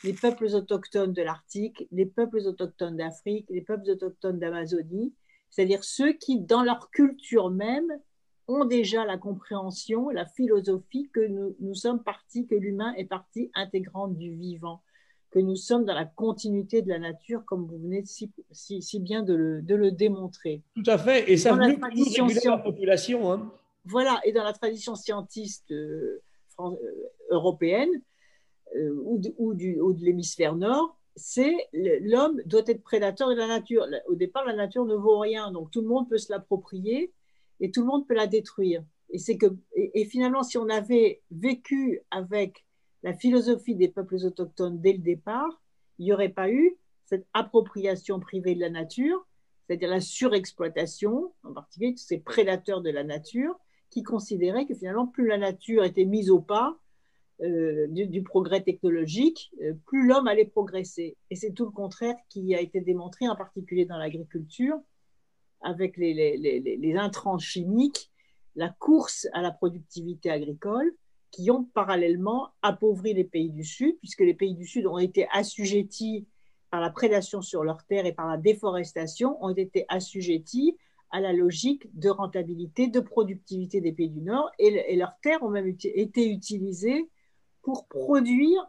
Les peuples autochtones de l'Arctique, les peuples autochtones d'Afrique, les peuples autochtones d'Amazonie, c'est-à-dire ceux qui, dans leur culture même, ont déjà la compréhension, la philosophie que nous sommes partie, que l'humain est partie intégrante du vivant, que nous sommes dans la continuité de la nature, comme vous venez si bien de le démontrer. Tout à fait, et ça veut réguler la population. Hein. Voilà, et dans la tradition scientiste européenne ou de l'hémisphère nord, c'est l'homme doit être prédateur de la nature. Au départ, la nature ne vaut rien, donc tout le monde peut se l'approprier et tout le monde peut la détruire. Et finalement, si on avait vécu avec la philosophie des peuples autochtones dès le départ, il n'y aurait pas eu cette appropriation privée de la nature, c'est-à-dire la surexploitation, en particulier de ces prédateurs de la nature, qui considéraient que finalement, plus la nature était mise au pas du progrès technologique, plus l'homme allait progresser. Et c'est tout le contraire qui a été démontré, en particulier dans l'agriculture, avec les intrants chimiques, la course à la productivité agricole, qui ont parallèlement appauvri les pays du Sud, puisque les pays du Sud ont été assujettis par la prédation sur leurs terres et par la déforestation, ont été assujettis à la logique de rentabilité, de productivité des pays du Nord, et leurs terres ont même été utilisées pour produire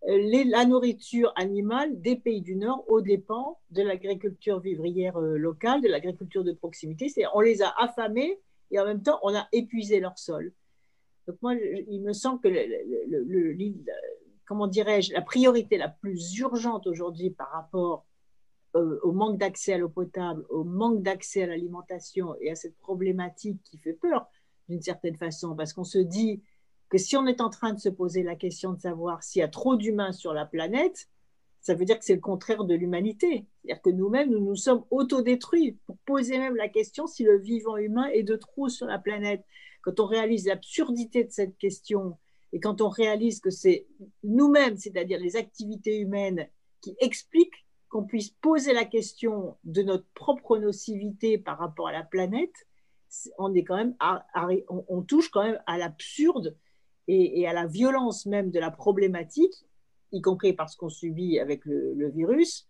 la nourriture animale des pays du Nord aux dépens de l'agriculture vivrière locale, de l'agriculture de proximité. C'est-à-dire on les a affamés et en même temps on a épuisé leur sol. Donc moi, il me semble que comment dirais-je, la priorité la plus urgente aujourd'hui par rapport au manque d'accès à l'eau potable, au manque d'accès à l'alimentation et à cette problématique qui fait peur d'une certaine façon, parce qu'on se dit que si on est en train de se poser la question de savoir s'il y a trop d'humains sur la planète, ça veut dire que c'est le contraire de l'humanité. C'est-à-dire que nous-mêmes, nous nous sommes autodétruits pour poser même la question si le vivant humain est de trop sur la planète. Quand on réalise l'absurdité de cette question et quand on réalise que c'est nous-mêmes, c'est-à-dire les activités humaines, qui expliquent qu'on puisse poser la question de notre propre nocivité par rapport à la planète, on est quand même on touche quand même à l'absurde et à la violence même de la problématique, y compris parce qu'on subit avec le virus.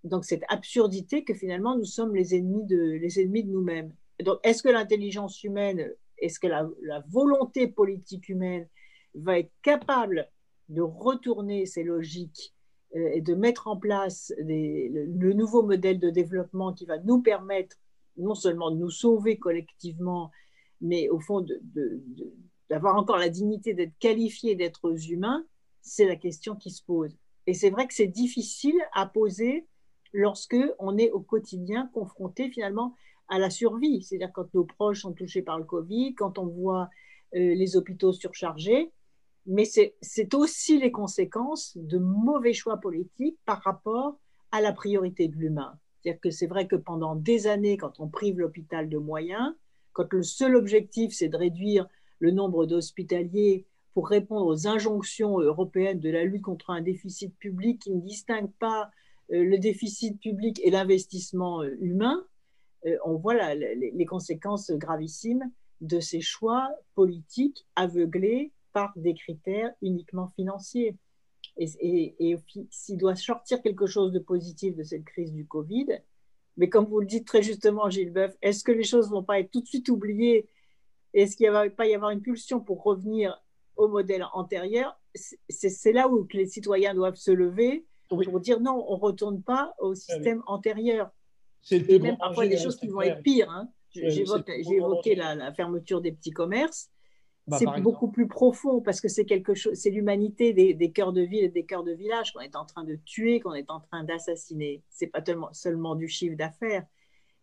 Donc cette absurdité que finalement nous sommes les ennemis de nous-mêmes. Donc est-ce que l'intelligence humaine, est-ce que la volonté politique humaine va être capable de retourner ces logiques et de mettre en place le nouveau modèle de développement qui va nous permettre non seulement de nous sauver collectivement, mais au fond d'avoir encore la dignité d'être qualifiés d'êtres humains? C'est la question qui se pose. Et c'est vrai que c'est difficile à poser lorsque on est au quotidien confronté finalement à la survie. C'est-à-dire quand nos proches sont touchés par le Covid, quand on voit les hôpitaux surchargés, mais c'est aussi les conséquences de mauvais choix politiques par rapport à la priorité de l'humain. C'est-à-dire que c'est vrai que pendant des années, quand on prive l'hôpital de moyens, quand le seul objectif c'est de réduire le nombre d'hospitaliers pour répondre aux injonctions européennes de la lutte contre un déficit public qui ne distingue pas le déficit public et l'investissement humain, on voit les conséquences gravissimes de ces choix politiques aveuglés par des critères uniquement financiers. Et s'il doit sortir quelque chose de positif de cette crise du Covid, mais comme vous le dites très justement, Gilles Boeuf, est-ce que les choses ne vont pas être tout de suite oubliées? Est-ce qu'il ne va pas y avoir une pulsion pour revenir au modèle antérieur? C'est là où les citoyens doivent se lever pour dire non, on ne retourne pas au système antérieur. Et même parfois des choses qui vont être pires. Hein. J'ai évoqué la fermeture des petits commerces. C'est beaucoup plus profond parce que c'est quelque chose, c'est l'humanité des cœurs de ville et des cœurs de village qu'on est en train de tuer, qu'on est en train d'assassiner. C'est pas seulement du chiffre d'affaires.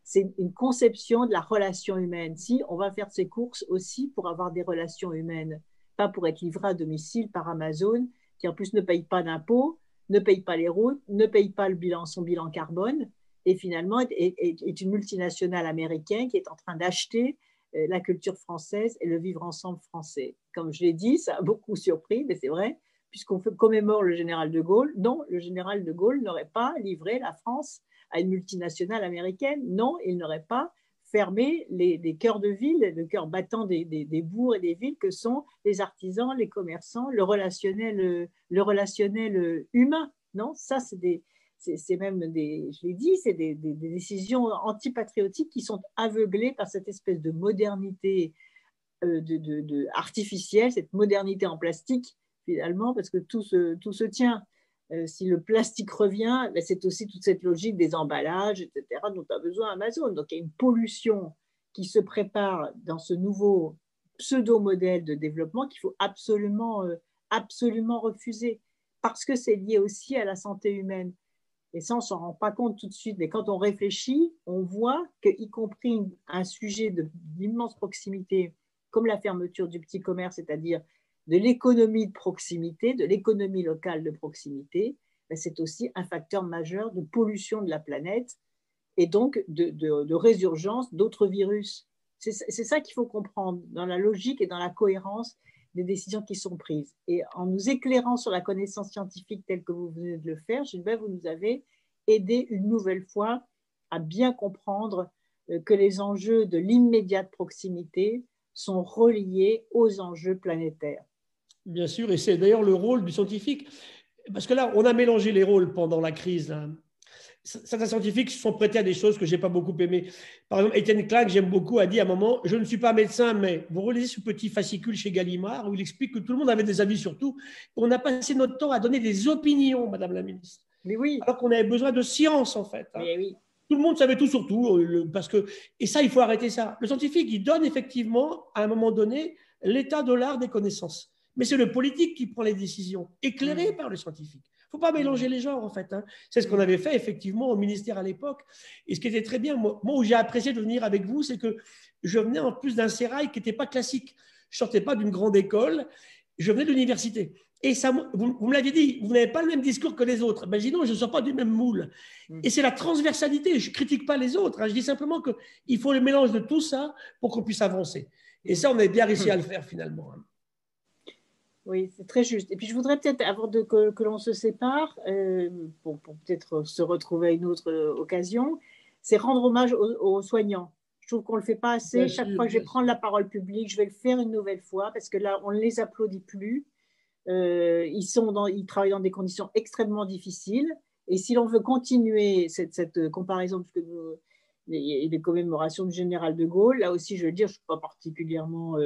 c'est une conception de la relation humaine. Si on va faire ses courses aussi pour avoir des relations humaines, pas pour être livré à domicile par Amazon, qui en plus ne paye pas d'impôts, ne paye pas les routes, ne paye pas son bilan carbone, et finalement est une multinationale américaine qui est en train d'acheter la culture française et le vivre ensemble français. Comme je l'ai dit, ça a beaucoup surpris, mais c'est vrai, puisqu'on commémore le général de Gaulle. Non, le général de Gaulle n'aurait pas livré la France à une multinationale américaine. Non, il n'aurait pas fermé les cœurs de ville, le cœur battant des bourgs et des villes que sont les artisans, les commerçants, le relationnel humain. Non, ça, c'est même je l'ai dit, c'est des décisions antipatriotiques qui sont aveuglées par cette espèce de modernité artificielle, cette modernité en plastique, finalement, parce que tout se tient. Si le plastique revient, ben c'est aussi toute cette logique des emballages, etc., dont a besoin Amazon. Donc, il y a une pollution qui se prépare dans ce nouveau pseudo-modèle de développement qu'il faut absolument refuser, parce que c'est lié aussi à la santé humaine. Et ça, on ne s'en rend pas compte tout de suite. Mais quand on réfléchit, on voit qu'y compris un sujet d'immense proximité, comme la fermeture du petit commerce, c'est-à-dire de l'économie de proximité, de l'économie locale de proximité, c'est aussi un facteur majeur de pollution de la planète et donc de résurgence d'autres virus. C'est ça qu'il faut comprendre dans la logique et dans la cohérence des décisions qui sont prises. Et en nous éclairant sur la connaissance scientifique telle que vous venez de le faire, Gilbert, vous nous avez aidé une nouvelle fois à bien comprendre que les enjeux de l'immédiate proximité sont reliés aux enjeux planétaires. Bien sûr, et c'est d'ailleurs le rôle du scientifique. Parce que là, on a mélangé les rôles pendant la crise. Certains scientifiques se sont prêtés à des choses que je n'ai pas beaucoup aimées. Par exemple, Étienne Klein, que j'aime beaucoup, a dit à un moment, je ne suis pas médecin, mais vous relisez ce petit fascicule chez Gallimard où il explique que tout le monde avait des avis sur tout. On a passé notre temps à donner des opinions, Madame la Ministre. Mais oui. Alors qu'on avait besoin de science, en fait. Mais oui. Tout le monde savait tout sur tout. Et ça, il faut arrêter ça. Le scientifique, il donne effectivement, à un moment donné, l'état de l'art des connaissances. Mais c'est le politique qui prend les décisions, éclairé par le scientifique. Il ne faut pas mélanger les genres, en fait. C'est ce qu'on avait fait, effectivement, au ministère à l'époque. Et ce qui était très bien, moi où j'ai apprécié de venir avec vous, c'est que je venais en plus d'un sérail qui n'était pas classique. Je ne sortais pas d'une grande école, je venais de l'université. Et ça, vous me l'aviez dit, vous n'avez pas le même discours que les autres. Ben, je dis non, je ne sors pas du même moule. Et c'est la transversalité. Je ne critique pas les autres. Je dis simplement qu'il faut le mélange de tout ça pour qu'on puisse avancer. Et ça, on a bien réussi à le faire finalement. Oui, c'est très juste. Et puis, je voudrais peut-être, avant que l'on se sépare, pour peut-être se retrouver à une autre occasion, c'est rendre hommage aux soignants. Je trouve qu'on ne le fait pas assez. Chaque fois que je vais prendre la parole publique, je vais le faire une nouvelle fois, parce que là, on ne les applaudit plus. Ils travaillent dans des conditions extrêmement difficiles. Et si l'on veut continuer cette comparaison, puisque les commémorations du général de Gaulle, là aussi, je veux dire, je ne suis pas particulièrement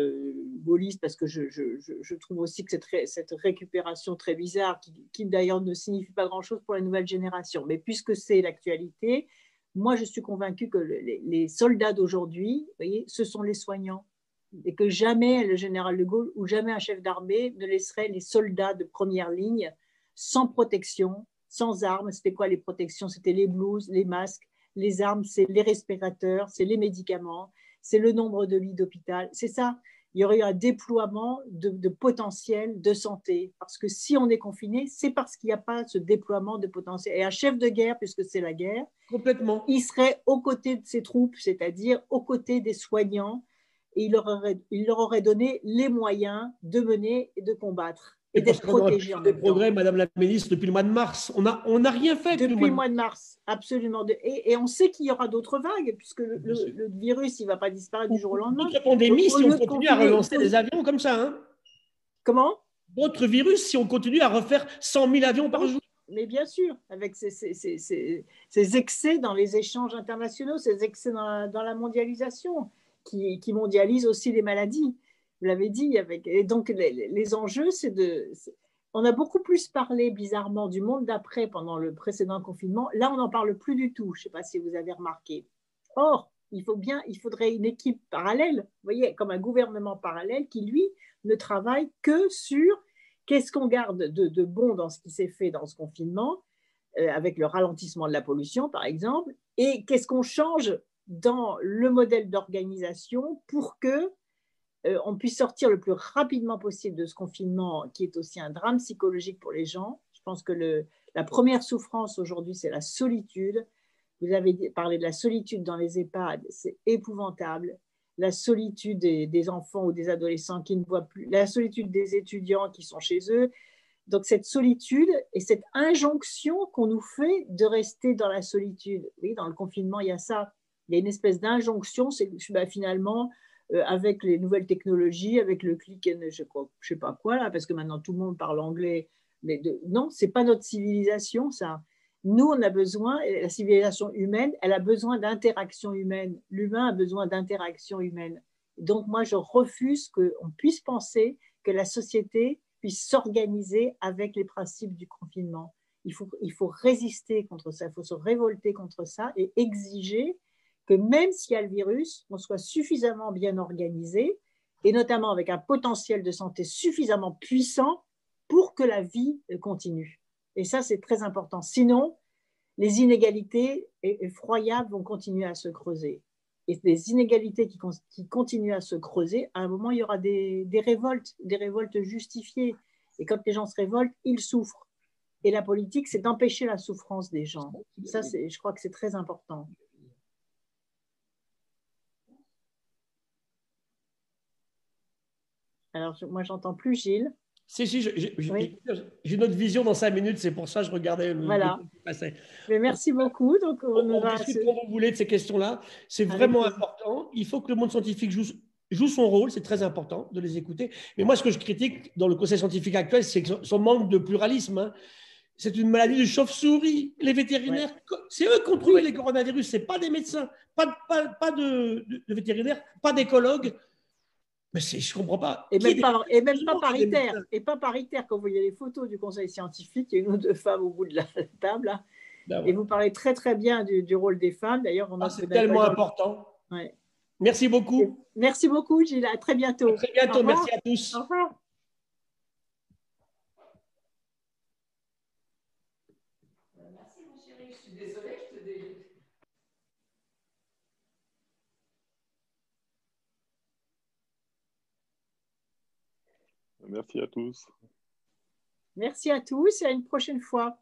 gaulliste parce que je trouve aussi que cette récupération très bizarre, qui d'ailleurs ne signifie pas grand-chose pour la nouvelle génération, mais puisque c'est l'actualité, moi, je suis convaincue que les soldats d'aujourd'hui, vous voyez, ce sont les soignants. Et que jamais le général de Gaulle ou jamais un chef d'armée ne laisserait les soldats de première ligne sans protection, sans armes. C'était quoi les protections? C'était les blouses, les masques. Les armes, c'est les respirateurs, c'est les médicaments, c'est le nombre de lits d'hôpital. C'est ça. Il y aurait eu un déploiement de potentiel de santé. Parce que si on est confiné, c'est parce qu'il n'y a pas ce déploiement de potentiel. Et un chef de guerre, puisque c'est la guerre, complètement, il serait aux côtés de ses troupes, c'est-à-dire aux côtés des soignants, et il leur aurait donné les moyens de mener et de combattre. Et d'être protégés en même temps. Des progrès, Madame la Ministre, depuis le mois de mars. On n'a rien fait depuis le mois de mars. Absolument. Et on sait qu'il y aura d'autres vagues, puisque le virus, il ne va pas disparaître du jour au lendemain. D'autres pandémies, si on continue à relancer les avions comme ça. Comment? D'autres virus, si on continue à refaire 100 000 avions par jour. Mais bien sûr, avec ces excès dans les échanges internationaux, ces excès dans la mondialisation, qui mondialisent aussi les maladies. Vous l'avez dit. Et donc, les enjeux, on a beaucoup plus parlé, bizarrement, du monde d'après pendant le précédent confinement. Là, on n'en parle plus du tout. Je ne sais pas si vous avez remarqué. Or, il faudrait une équipe parallèle, vous voyez, comme un gouvernement parallèle qui, lui, ne travaille que sur qu'est-ce qu'on garde de bon dans ce qui s'est fait dans ce confinement, avec le ralentissement de la pollution, par exemple, et qu'est-ce qu'on change dans le modèle d'organisation pour que on puisse sortir le plus rapidement possible de ce confinement qui est aussi un drame psychologique pour les gens. Je pense que la première souffrance aujourd'hui, c'est la solitude. Vous avez parlé de la solitude dans les EHPAD, c'est épouvantable. La solitude des enfants ou des adolescents qui ne voient plus, la solitude des étudiants qui sont chez eux. Donc cette solitude et cette injonction qu'on nous fait de rester dans la solitude. Oui, dans le confinement, il y a ça. Il y a une espèce d'injonction, c'est finalement, avec les nouvelles technologies, avec le click and je sais pas quoi là, parce que maintenant tout le monde parle anglais. Mais non, c'est pas notre civilisation ça. Nous, on a besoin, la civilisation humaine, elle a besoin d'interaction humaine. L'humain a besoin d'interaction humaine. Donc moi, je refuse qu'on puisse penser que la société puisse s'organiser avec les principes du confinement. Il faut résister contre ça, il faut se révolter contre ça et exiger que même s'il y a le virus, on soit suffisamment bien organisé et notamment avec un potentiel de santé suffisamment puissant pour que la vie continue. Et ça, c'est très important. Sinon, les inégalités effroyables vont continuer à se creuser. Et les inégalités qui continuent à se creuser, à un moment, il y aura des révoltes justifiées. Et quand les gens se révoltent, ils souffrent. Et la politique, c'est d'empêcher la souffrance des gens. Ça, je crois que c'est très important. Alors, moi, j'entends plus Gilles. Si, j'ai une autre vision dans 5 minutes, c'est pour ça que je regardais le voilà. qui passait. Mais merci beaucoup. Donc, on discute quand vous voulez de ces questions-là. C'est vraiment important. Il faut que le monde scientifique joue son rôle. C'est très important de les écouter. Mais moi, ce que je critique dans le conseil scientifique actuel, c'est son manque de pluralisme. Hein. C'est une maladie de chauve-souris. Les vétérinaires, c'est eux qui ont trouvé les coronavirus. Ce n'est pas des médecins, pas de vétérinaires, pas d'écologues. Mais je ne comprends pas. Et même pas paritaire. Et pas paritaire. Quand vous voyez les photos du conseil scientifique, il y a une ou deux femmes au bout de la table. Là. Ben ouais. Et vous parlez très, très bien du rôle des femmes. D'ailleurs, c'est tellement important. Ouais. Merci beaucoup. Et merci beaucoup, Gilles. À très bientôt. À très bientôt. Merci à tous. Au revoir. Merci, mon chéri. Je suis désolée. Je te dis. Merci à tous. Merci à tous et à une prochaine fois.